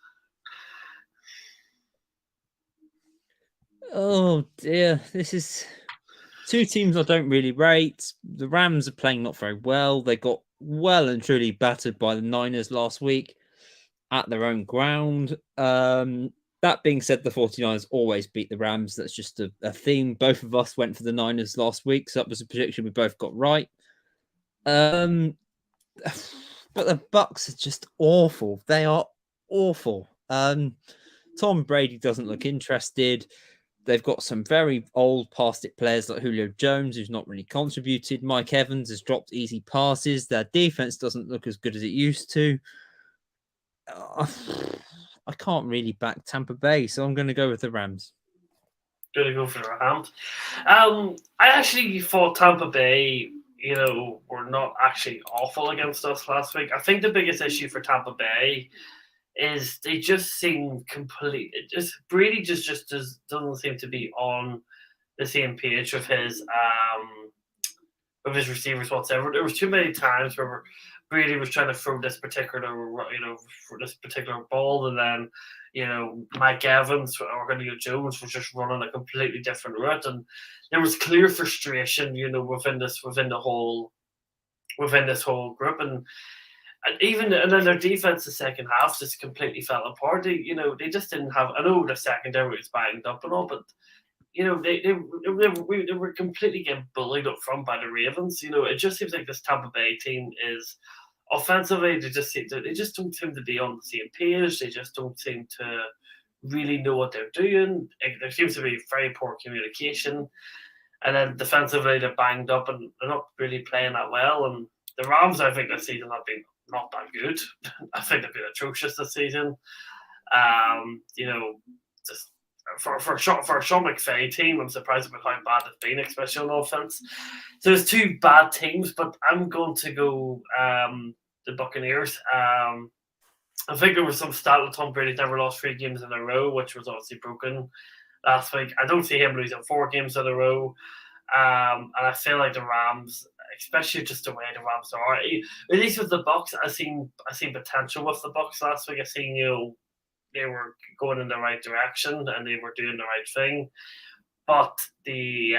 Oh dear, this is two teams I don't really rate. The Rams are playing not very well. They got well and truly battered by the Niners last week at their own ground. That being said, the 49ers always beat the Rams. That's just a theme. Both of us went for the Niners last week, so that was a prediction we both got right. But the Bucks are just awful. They are awful. Tom Brady doesn't look interested. They've got some very old past it players like Julio Jones, who's not really contributed. Mike Evans has dropped easy passes. Their defense doesn't look as good as it used to. I can't really back Tampa Bay, so I'm going to go with the Rams. Going to go for the Rams. I actually thought Tampa Bay, were not actually awful against us last week. I think the biggest issue for Tampa Bay is they just seem Brady just doesn't seem to be on the same page with his receivers whatsoever. There was too many times where Brady was trying to throw this particular ball, and then Mike Evans or Julio Jones was just running a completely different route, and there was clear frustration, within the whole group, and then their defense the second half just completely fell apart. They just didn't have. I know the secondary was banged up and all, but they were completely getting bullied up front by the Ravens. It just seems like this Tampa Bay team is offensively they just don't seem to be on the same page. They just don't seem to really know what they're doing. There seems to be very poor communication, and then defensively they're banged up and they're not really playing that well. And the Rams, I think, this season have been not that good. I think they've been atrocious this season. You know, just for a Sean McVay team, I'm surprised about how bad it's been, especially on offense. So there's two bad teams, but I'm going to go the Buccaneers. I think there was some stat that Tom Brady never lost 3 games in a row, which was obviously broken last week. I don't see him losing 4 games in a row. And I feel like the Rams, especially just the way the Rams are, at least with the Bucks, I seen potential with the Bucks last week. I seen they were going in the right direction and they were doing the right thing, but the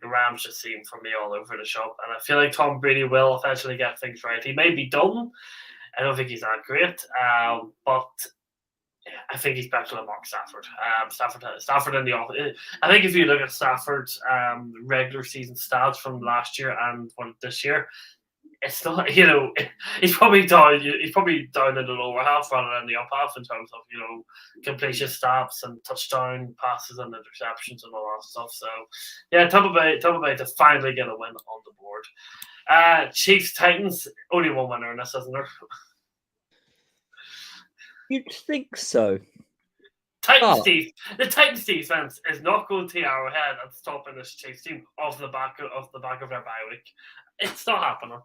Rams just seem for me all over the shop, and I feel like Tom Brady will eventually get things right. He may be dumb. I don't think he's that great, but I think he's better than Mark Stafford. Stafford in the office. I think if you look at Stafford's regular season stats from last year and this year, it's not. He's probably down. He's probably down in the lower half rather than the up half in terms of completion stats and touchdown passes and interceptions and all that stuff. So yeah, Tampa Bay to finally get a win on the board. Chiefs Titans, only one winner in this, isn't there? You'd think so. The Titans defense is not going to Arrowhead and stopping this Chiefs team off the back of their bye week. It's not happening.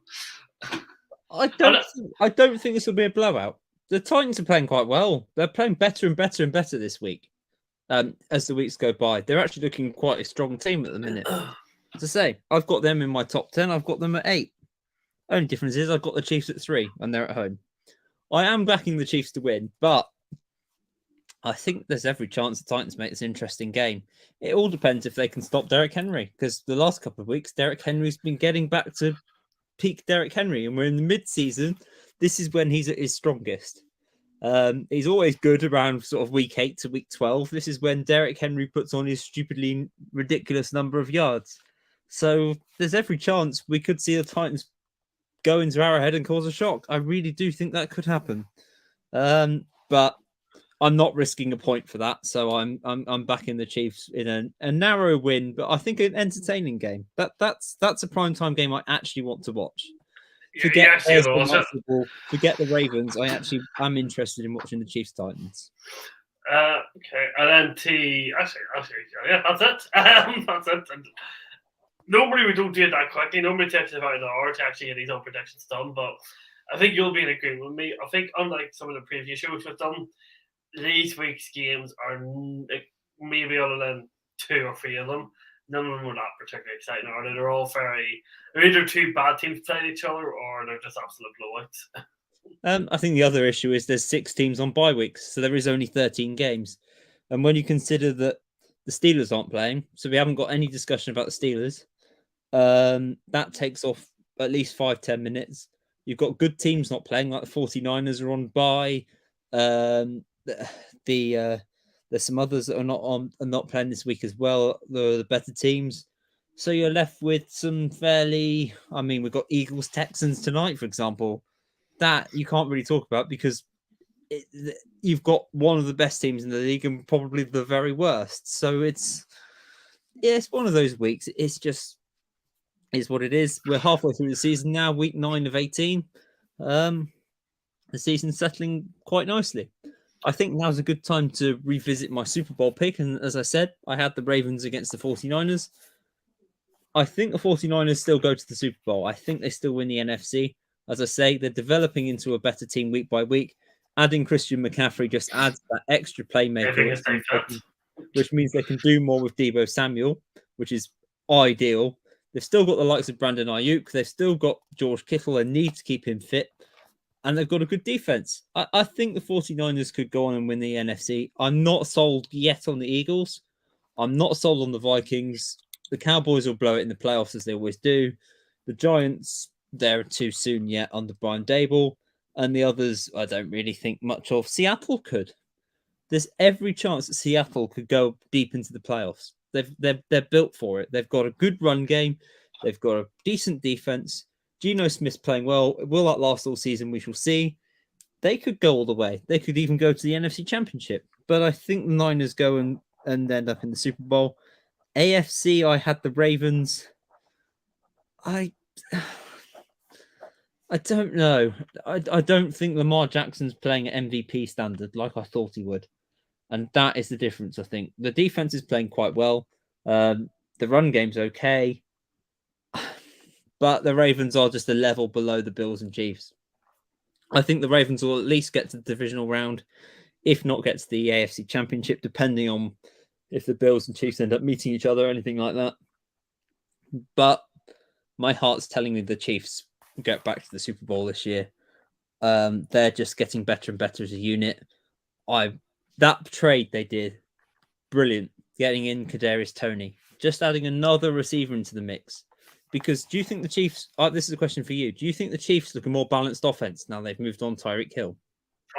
I don't think this will be a blowout. The Titans are playing quite well. They're playing better and better and better this week. As the weeks go by, they're actually looking quite a strong team at the minute. To say, I've got them in my top 10. I've got them at 8. Only difference is I've got the Chiefs at 3 and they're at home. I am backing the Chiefs to win, but I think there's every chance the Titans make this an interesting game. It all depends if they can stop Derrick Henry, because the last couple of weeks, Derrick Henry's been getting back to peak Derrick Henry, and we're in the mid-season. This is when he's at his strongest. He's always good around sort of week 8 to week 12. This is when Derrick Henry puts on his stupidly ridiculous number of yards. So there's every chance we could see the Titans go into Arrowhead and cause a shock. I really do think that could happen. But I'm not risking a point for that, so I'm backing the Chiefs in a narrow win, but I think an entertaining game. That's a primetime game I actually want to watch. Forget the Ravens. I'm interested in watching the Chiefs Titans. Okay, and then yeah, that's it. That's it. And normally we don't do it that quickly. Normally it takes about an hour to actually get these own predictions done, but I think you'll be in agreement with me. I think unlike some of the previous shows we've done, these week's games are maybe other than 2 or 3 of them. None of them were not particularly exciting, are they? They're all they're either two bad teams playing each other or they're just absolute blowouts. I think the other issue is there's 6 teams on bye weeks, so there is only 13 games. And when you consider that the Steelers aren't playing, so we haven't got any discussion about the Steelers, that takes off at least 5-10 minutes. You've got good teams not playing, like the 49ers are on bye. There's some others that are not playing this week as well. The better teams. So you're left with some we've got Eagles Texans tonight, for example. That you can't really talk about because you've got one of the best teams in the league and probably the very worst. So it's one of those weeks. It's what it is. We're halfway through the season now, week 9 of 18. The season's settling quite nicely. I think now's a good time to revisit my Super Bowl pick. And as I said, I had the Ravens against the 49ers. I think the 49ers still go to the Super Bowl. I think they still win the NFC. As I say, they're developing into a better team week by week. Adding Christian McCaffrey just adds that extra playmaker, which means they can do more with Deebo Samuel, which is ideal. They've still got the likes of Brandon Ayuk. They've still got George Kittle. They need to keep him fit. And they've got a good defense. I think the 49ers could go on and win the NFC. I'm not sold yet on the Eagles. I'm not sold on the Vikings. The Cowboys will blow it in the playoffs as they always do. The Giants, they're too soon yet under Brian Daboll. And the others, I don't really think much of. Seattle could. There's every chance that Seattle could go deep into the playoffs. They're built for it. They've got a good run game. They've got a decent defense. Geno Smith's playing well. Will that last all season? We shall see. They could go all the way. They could even go to the NFC Championship. But I think the Niners go and end up in the Super Bowl. AFC, I had the Ravens. I I don't know. I don't think Lamar Jackson's playing at MVP standard like I thought he would. And that is the difference, I think. The defense is playing quite well. The run game's okay. But the Ravens are just a level below the Bills and Chiefs. I think the Ravens will at least get to the divisional round, if not get to the AFC Championship, depending on if the Bills and Chiefs end up meeting each other or anything like that. But my heart's telling me the Chiefs get back to the Super Bowl this year. They're just getting better and better as a unit. That trade they did, brilliant. Getting in Kadarius Toney, just adding another receiver into the mix. Because do you think the Chiefs? This is a question for you. Do you think the Chiefs look a more balanced offense now they've moved on Tyreek Hill?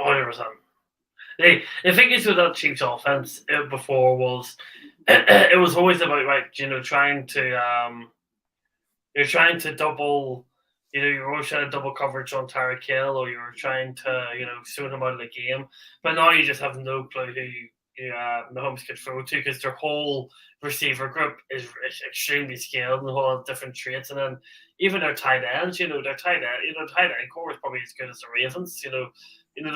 100%. The thing is with that Chiefs offense before was it was always about trying to you're trying to double. You're always trying to double coverage on Tyreek Hill, or you're trying to, suit him out of the game. But now you just have no clue who Mahomes could throw to, because their whole receiver group is extremely skilled and a whole lot of different traits. And then even their tight ends, their tight end core is probably as good as the Ravens. The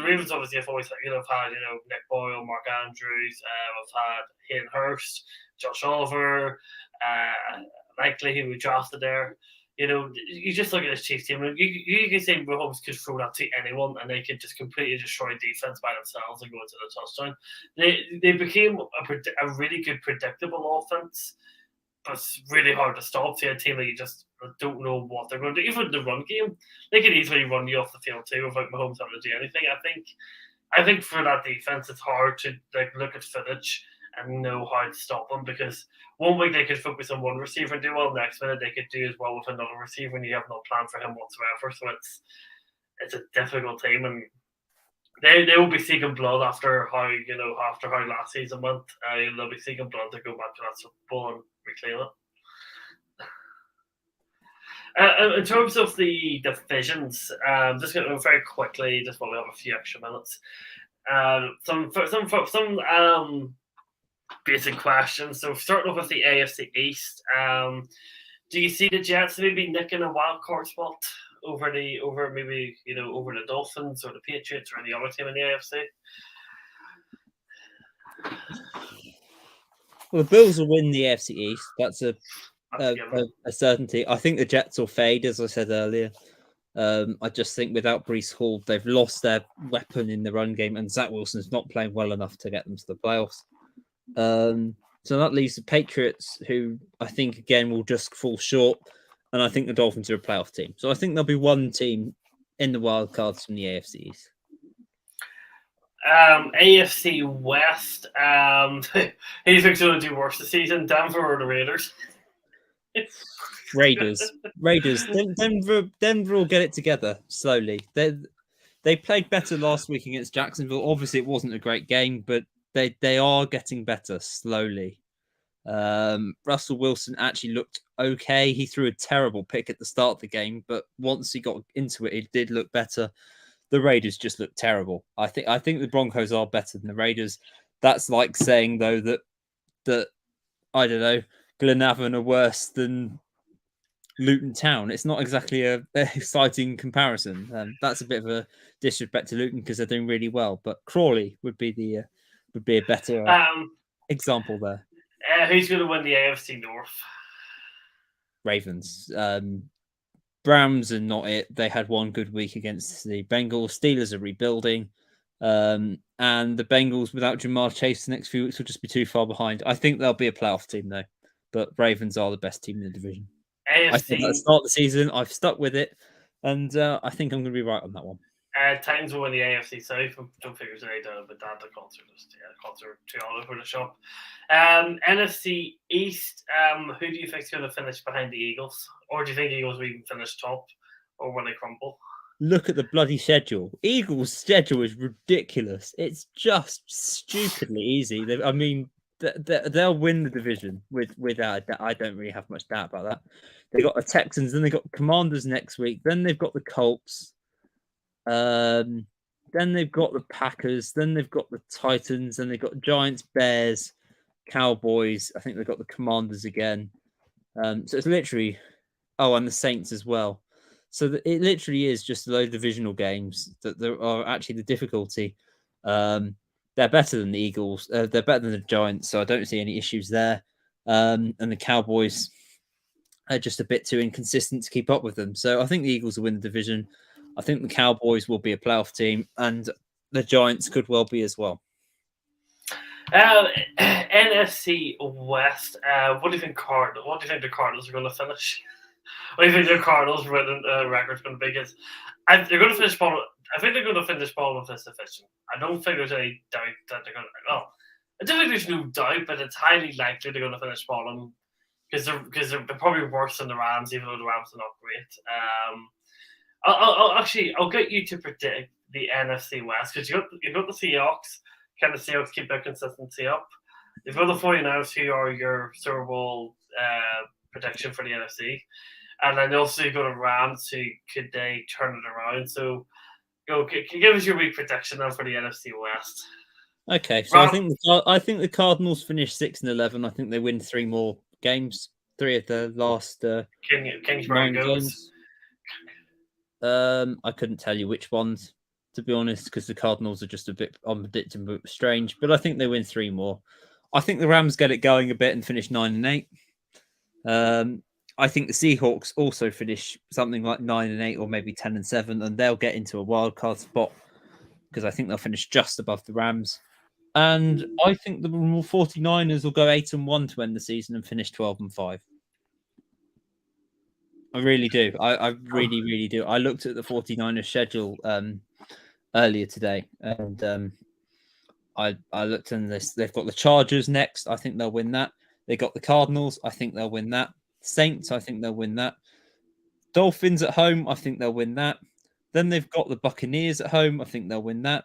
Ravens obviously have always had Nick Boyle, Mark Andrews, have had Hayden Hurst, Josh Oliver, likely who we drafted there. You just look at this Chiefs team. You can say Mahomes could throw that to anyone, and they could just completely destroy defense by themselves and go into the touchdown. They became a really good, predictable offense, but it's really hard to stop. See a team that you just don't know what they're going to do. Even the run game, they could easily run you off the field too without Mahomes having to do anything. I think for that defense, it's hard to look at footage and know how to stop them, because one week they could focus on one receiver and do well, next minute they could do as well with another receiver, and you have no plan for him whatsoever. So it's a difficult team, and they will be seeking blood after how last season went. They'll be seeking blood to go back to that Super Bowl and reclaim it. In terms of the divisions, just going to go very quickly, just while we have a few extra minutes. Some basic questions. So starting off with the AFC East, do you see the Jets maybe nicking a wild card spot over the Dolphins or the Patriots or any other team in the AFC? Well, the Bills will win the AFC East. That's a certainty. I think the Jets will fade, as I said earlier. I just think without Breece Hall, they've lost their weapon in the run game, and Zach Wilson's not playing well enough to get them to the playoffs. So that leaves the Patriots, who I think again will just fall short, and I think the Dolphins are a playoff team. So I think there'll be one team in the wild cards from the AFC East. AFC West. Who do you think's going to do worse this season, Denver or the Raiders? Raiders. Denver will get it together slowly. They played better last week against Jacksonville. Obviously, it wasn't a great game, but they are getting better slowly. Russell Wilson actually looked okay. He threw a terrible pick at the start of the game, but once he got into it, it did look better. The Raiders just look terrible. I think the Broncos are better than the Raiders. That's like saying though that I don't know, Glenavon are worse than Luton Town. It's not exactly a exciting comparison. That's a bit of a disrespect to Luton because they're doing really well. But Crawley would be a better example there. Who's going to win the AFC North? Ravens. Browns are not it. They had one good week against the Bengals. Steelers are rebuilding. And the Bengals, without Jamar Chase, the next few weeks will just be too far behind. I think they'll be a playoff team, though. But Ravens are the best team in the division. AFC... I think at the start of the season, I've stuck with it. And I think I'm going to be right on that one. Titans will win the AFC South. Don't figure any doubt about that. The Colts are too all over the shop. NFC East. Who do you think is going to finish behind the Eagles, or do you think the Eagles will even finish top, or will they crumble? Look at the bloody schedule. Eagles' schedule is ridiculous. It's just stupidly easy. They'll win the division without. I don't really have much doubt about that. They got the Texans, then they got the Commanders next week. Then they've got the Colts. Then they've got the Packers. Then they've got the Titans. Then they've got Giants, Bears, Cowboys. I think they've got the Commanders again. So it's literally, and the Saints as well. So it literally is just low divisional games that there are actually the difficulty. They're better than the Eagles. They're better than the Giants, so I don't see any issues there. And the Cowboys are just a bit too inconsistent to keep up with them. So I think the Eagles will win the division. I think the Cowboys will be a playoff team, and the Giants could well be as well. NFC West. What do you think? What do you think the Cardinals are going to finish? What do you think the Cardinals' record's going to be? Because they're going to finish bottom. I think they're going to finish bottom of this division. I don't think there's any doubt that they're going to. Well, I don't think there's no doubt, but it's highly likely they're going to finish bottom because they're probably worse than the Rams, even though the Rams are not great. I'll get you to predict the NFC West because you've got the Seahawks. Can the Seahawks keep their consistency up? You've got the 49ers, who are your Super Bowl prediction for the NFC. And then also you've got the Rams, who could they turn it around. So, give us your week prediction then for the NFC West. Okay, so I think the Cardinals finish 6-11. I think they win 3 more games, 3 of the last Kingsbury 9 games. I couldn't tell you which ones, to be honest, because the Cardinals are just a bit unpredictable, strange. But I think they win 3 more. I think the Rams get it going a bit and finish 9-8. I think the Seahawks also finish something like 9-8 or maybe 10-7, and they'll get into a wild card spot because I think they'll finish just above the Rams. And I think the 49ers will go 8-1 to end the season and finish 12-5. I really do. I really, really do. I looked at the 49ers schedule earlier today, and I looked in this. They've got the Chargers next. I think they'll win that. They got the Cardinals. I think they'll win that. Saints. I think they'll win that. Dolphins at home. I think they'll win that. Then they've got the Buccaneers at home. I think they'll win that.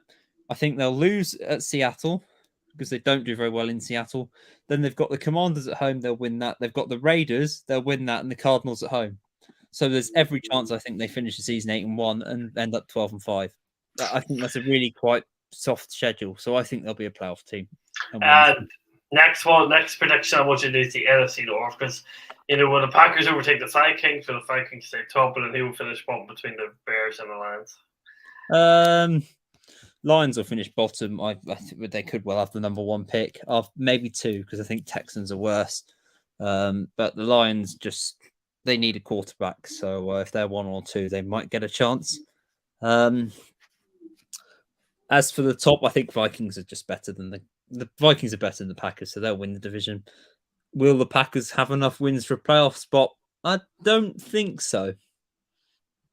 I think they'll lose at Seattle because they don't do very well in Seattle. Then they've got the Commanders at home. They'll win that. They've got the Raiders. They'll win that, and the Cardinals at home. So there's every chance I think they finish the season 8-1 and end up 12-5. I think that's a really quite soft schedule. So I think they'll be a playoff team. Next prediction I want you to do is the NFC North, because when the Packers overtake the Vikings, for the Vikings stay top, and then who will finish bottom between the Bears and the Lions? Lions will finish bottom. I think they could well have the number 1 pick. Maybe 2, because I think Texans are worse. But the Lions they need a quarterback. So if they're 1 or 2, they might get a chance. As for the top, I think Vikings are just better than the Vikings are better than the Packers, so they'll win the division. Will the Packers have enough wins for a playoff spot? I don't think so.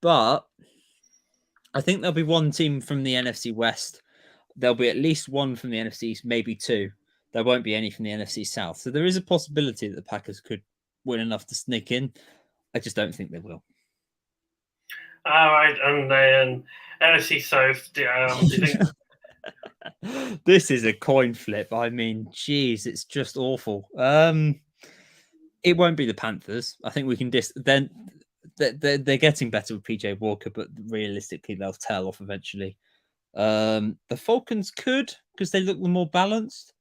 But I think there'll be 1 team from the NFC West. There'll be at least 1 from the NFC East, maybe 2. There won't be any from the NFC South. So there is a possibility that the Packers could win enough to sneak in. I just don't think they will. All right, and then NFC South. Do you think? This is a coin flip. I mean, geez, it's just awful. It won't be the Panthers. I think we can then they're getting better with PJ Walker, but realistically, they'll tail off eventually. The Falcons could, because they look the more balanced,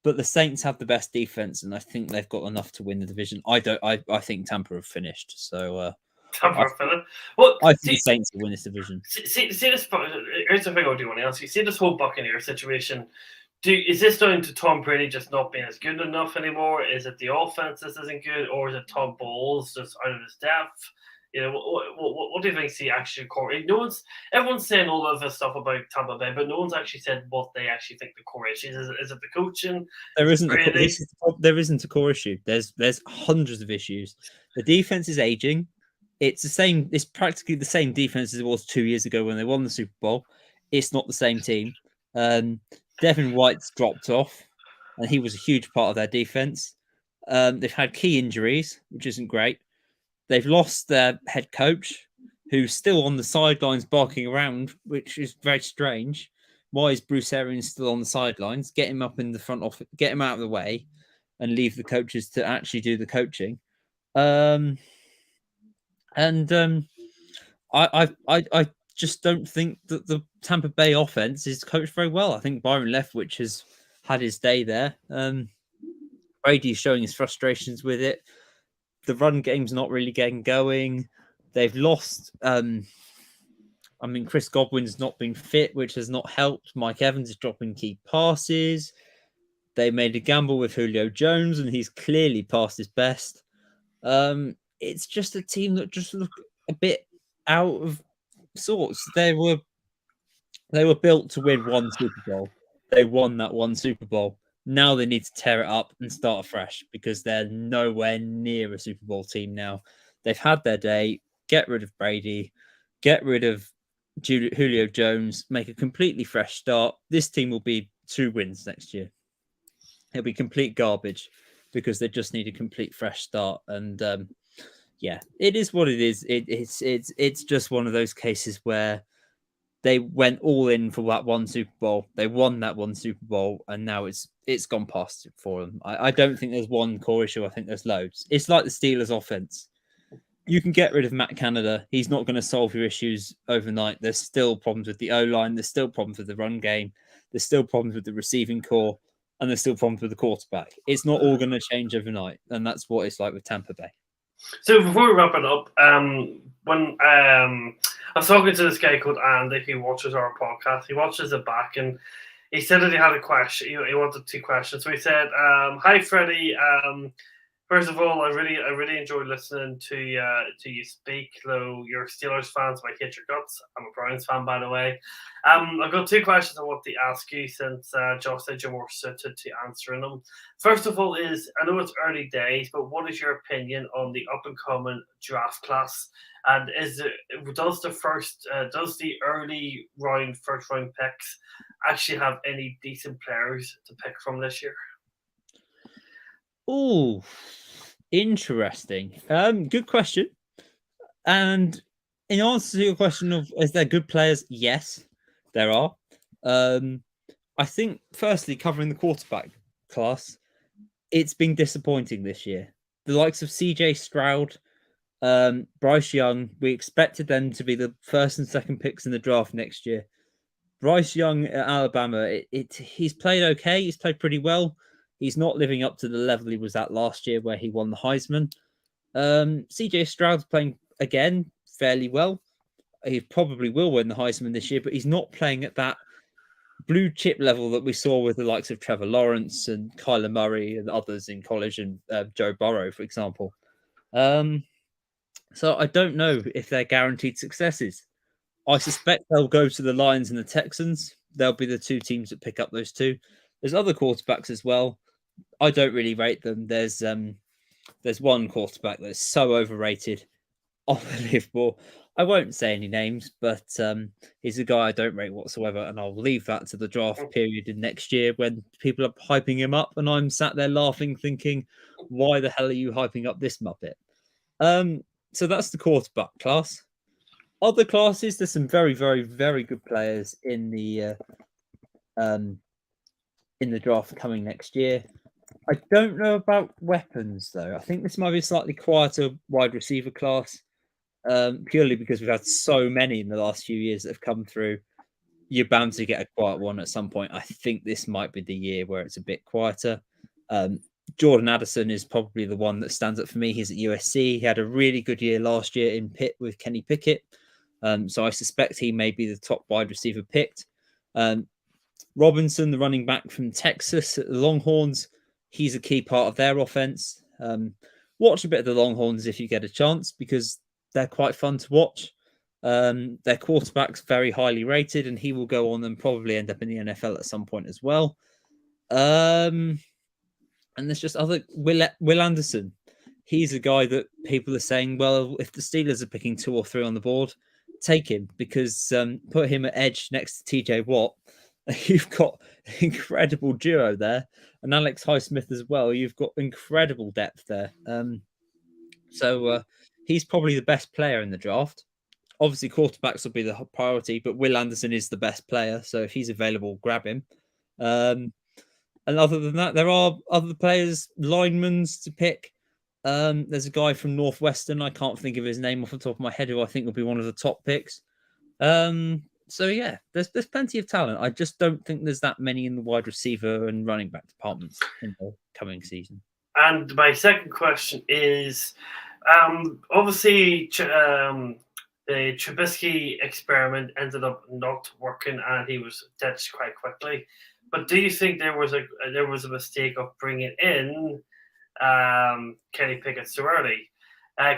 but the Saints have the best defense, and I think they've got enough to win the division. I think Tampa have finished. So Tampa have finished. I think the Saints will win this division. See this. Here's the thing I do want to ask you. See this whole Buccaneer situation. Is this down to Tom Brady just not being as good enough anymore? Is it the offense that isn't good, or is it Todd Bowles just out of his depth? What do you think? See, actually, Corey. Everyone's saying all of this stuff about Tampa Bay, but no one's actually said what they actually think the core issue is. Is it the coaching? There isn't a core issue. There's hundreds of issues. The defense is aging. It's the same. It's practically the same defense as it was 2 years ago when they won the Super Bowl. It's not the same team. Devin White's dropped off, and he was a huge part of their defense. They've had key injuries, which isn't great. They've lost their head coach, who's still on the sidelines barking around, which is very strange. Why is Bruce Arians still on the sidelines? Get him up in the front office, get him out of the way, and leave the coaches to actually do the coaching. I just don't think that the Tampa Bay offense is coached very well. I think Byron Leftwich has had his day there. Brady's showing his frustrations with it. The run game's not really getting going. They've lost. Chris Godwin's not been fit, which has not helped. Mike Evans is dropping key passes. They made a gamble with Julio Jones, and he's clearly past his best. It's just a team that just look a bit out of sorts. They were built to win one Super Bowl. They won that one Super Bowl. Now they need to tear it up and start afresh because they're nowhere near a Super Bowl team now. They've had their day. Get rid of Brady. Get rid of Julio Jones. Make a completely fresh start. This team will be 2 wins next year. It'll be complete garbage because they just need a complete fresh start. And yeah, it is what it is. It's just one of those cases where they went all in for that one Super Bowl. They won that one Super Bowl, and now it's gone past for them. I don't think there's one core issue. I think there's loads. It's like the Steelers' offense. You can get rid of Matt Canada. He's not going to solve your issues overnight. There's still problems with the O-line. There's still problems with the run game. There's still problems with the receiving core. And there's still problems with the quarterback. It's not all going to change overnight. And that's what it's like with Tampa Bay. So before we wrap it up, when I was talking to this guy called Andy who watches our podcast, he watches it back, and he said that he had a question. He wanted 2 questions. So he said, "Hi Freddy. First of all, I really enjoyed listening to you speak. Though you're Steelers fans, might hit your guts. I'm a Browns fan, by the way. I've got 2 questions I want to ask you since Josh said you're more suited to answering them. First of all, I know it's early days, but what is your opinion on the up and coming draft class? And does the early round, first round picks actually have any decent players to pick from this year?" Oh, interesting. Good question. And in answer to your question of is there good players? Yes, there are. I think firstly, covering the quarterback class, it's been disappointing this year. The likes of CJ Stroud, Bryce Young, we expected them to be the first and second picks in the draft next year. Bryce Young at Alabama, he's played okay. He's played pretty well. He's not living up to the level he was at last year where he won the Heisman. CJ Stroud's playing again fairly well. He probably will win the Heisman this year, but he's not playing at that blue chip level that we saw with the likes of Trevor Lawrence and Kyler Murray and others in college, and Joe Burrow, for example. So I don't know if they're guaranteed successes. I suspect they'll go to the Lions and the Texans. They'll be the 2 teams that pick up those 2. There's other quarterbacks as well. I don't really rate them. There's one quarterback that's so overrated, unbelievable. I won't say any names, but he's a guy I don't rate whatsoever, and I'll leave that to the draft period in next year when people are hyping him up, and I'm sat there laughing, thinking, "Why the hell are you hyping up this muppet?" So that's the quarterback class. Other classes, there's some very, very, very good players in the draft coming next year. I don't know about weapons though. I think this might be a slightly quieter wide receiver class, purely because we've had so many in the last few years that have come through. You're bound to get a quiet one at some point. I think this might be the year where it's a bit quieter. Jordan Addison is probably the one that stands up for me. He's at USC. He had a really good year last year in Pitt with Kenny Pickett. So I suspect he may be the top wide receiver picked. Robinson, the running back from Texas at the Longhorns, he's a key part of their offense. Watch a bit of the Longhorns if you get a chance because they're quite fun to watch. Their quarterback's very highly rated, and he will go on and probably end up in the NFL at some point as well. And there's just other Will Anderson. He's a guy that people are saying, well, if the Steelers are picking 2 or 3 on the board, take him because put him at edge next to TJ Watt. You've got an incredible duo there, and Alex Highsmith as well. You've got incredible depth there. So he's probably the best player in the draft. Obviously, quarterbacks will be the priority, but Will Anderson is the best player. So if he's available, grab him. And other than that, there are other players, linemen to pick. There's a guy from Northwestern. I can't think of his name off the top of my head, who I think will be one of the top picks. So yeah, there's plenty of talent. I just don't think there's that many in the wide receiver and running back departments in the coming season. And my second question is, Obviously, the Trubisky experiment ended up not working, and he was ditched quite quickly. But do you think there was a mistake of bringing in Kenny Pickett so early?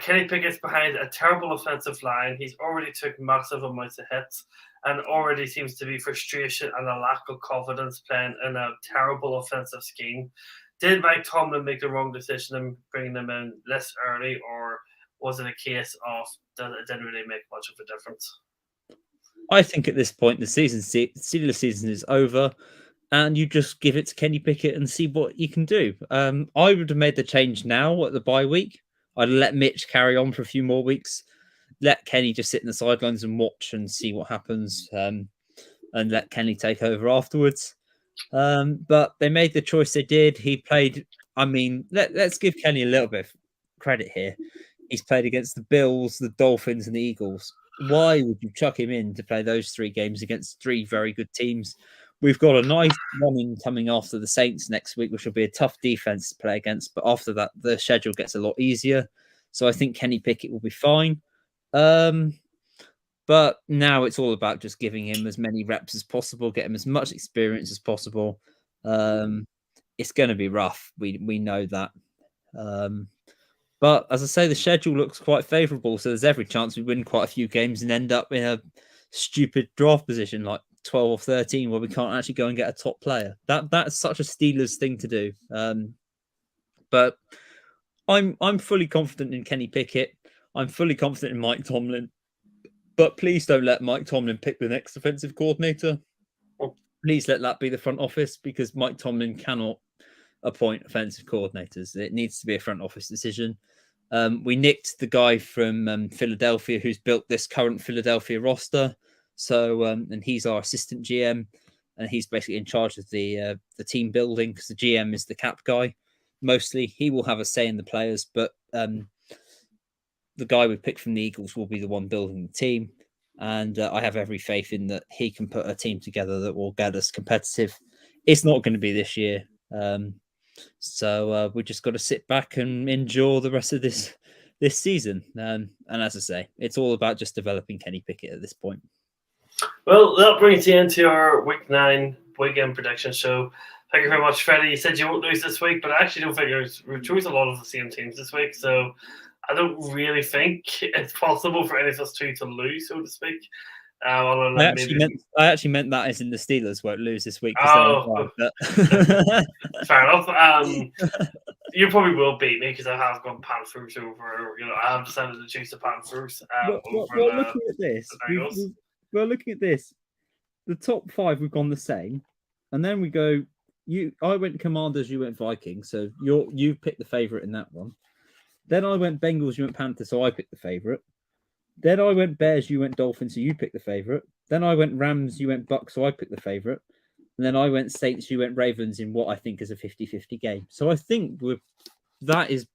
Kenny Pickett's behind a terrible offensive line. He's already took massive amounts of hits, and already seems to be frustration and a lack of confidence playing in a terrible offensive scheme. Did Mike Tomlin make the wrong decision in bringing them in this early, or was it a case of that it didn't really make much of a difference? I think at this point the Steelers season is over, and you just give it to Kenny Pickett and see what you can do. I would have made the change now at the bye week. I'd let Mitch carry on for a few more weeks, let Kenny just sit in the sidelines and watch and see what happens, and let Kenny take over afterwards. But they made the choice they did. He played. I mean, let's give Kenny a little bit of credit here. He's played against the Bills, the Dolphins, and the Eagles. Why would you chuck him in to play those 3 games against 3 very good teams? We've got a nice running coming after the Saints next week, which will be a tough defense to play against. But after that, the schedule gets a lot easier. So I think Kenny Pickett will be fine. But now it's all about just giving him as many reps as possible, get him as much experience as possible. It's going to be rough. We know that. But as I say, the schedule looks quite favourable. So there's every chance we win quite a few games and end up in a stupid draft position like 12 or 13 where we can't actually go and get a top player. That's such a Steelers thing to do. But I'm fully confident in Kenny Pickett. I'm fully confident in Mike Tomlin. But please don't let Mike Tomlin pick the next offensive coordinator. Please let that be the front office, because Mike Tomlin cannot appoint offensive coordinators. It needs to be a front office decision. We nicked the guy from Philadelphia who's built this current Philadelphia roster. So, and he's our assistant GM, and he's basically in charge of the team building, because the GM is the cap guy. Mostly, he will have a say in the players, but the guy we picked from the Eagles will be the one building the team. And I have every faith in that he can put a team together that will get us competitive. It's not going to be this year. So we just got to sit back and endure the rest of this season. And as I say, it's all about just developing Kenny Pickett at this point. Well, that brings you into our Week 9 weekend prediction show. Thank you very much, Freddy. You said you won't lose this week, but I actually don't think we chose a lot of the same teams this week, so I don't really think it's possible for any of us two to lose, so to speak. I actually meant that as in the Steelers won't lose this week. Oh, fair enough. You probably will beat me because I have gone Panthers over. I have decided to choose the Panthers over looking at this. We're looking at this. The top 5 we've gone the same, and then we go. I went Commanders, you went Vikings, so you picked the favorite in that one. Then I went Bengals, you went Panthers, so I picked the favorite. Then I went Bears, you went Dolphins, so you picked the favorite. Then I went Rams, you went Bucks, so I picked the favorite. And then I went Saints, you went Ravens in what I think is a 50-50 game. So I think that is.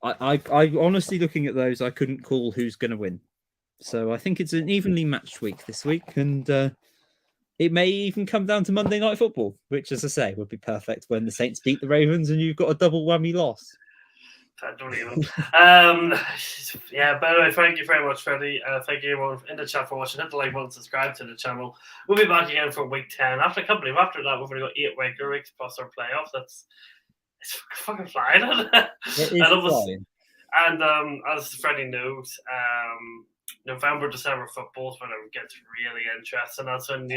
I honestly, looking at those, I couldn't call who's going to win. So I think it's an evenly matched week this week, and it may even come down to Monday Night Football, which, as I say, would be perfect when the Saints beat the Ravens and you've got a double whammy loss. I don't even. Yeah, by the way, thank you very much, Freddy. Thank you everyone in the chat for watching. Hit the like button, subscribe to the channel. We'll be back again for week 10. After that, we've only got 8 regular weeks plus our playoffs. It's fucking flying. It is flying. And as Freddy knows, November, December football is when it gets really interesting. That's when,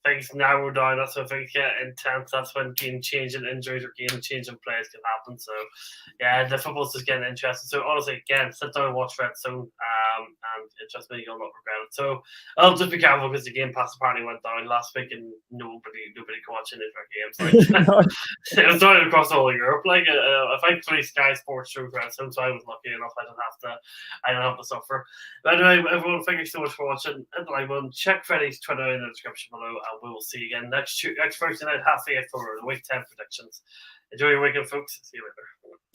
things narrow down. That's when things get intense. That's when game-changing injuries or game-changing plays can happen. So, yeah, the football's just getting interesting. So, honestly, again, sit down and watch Red Zone, and trust me, you'll not regret it. So, I'll just be careful because the Game Pass apparently went down last week and nobody can watch any of our games. Like, it was down across all of Europe. Like, thankfully, Sky Sports showed Red Zone, so I was lucky enough. I didn't have to suffer. But anyway, everyone, thank you so much for watching. Hit the like button. Check Freddy's Twitter in the description below, and we will see you again next Thursday night, 8:30 for the Week 10 predictions. Enjoy your weekend, folks. See you later.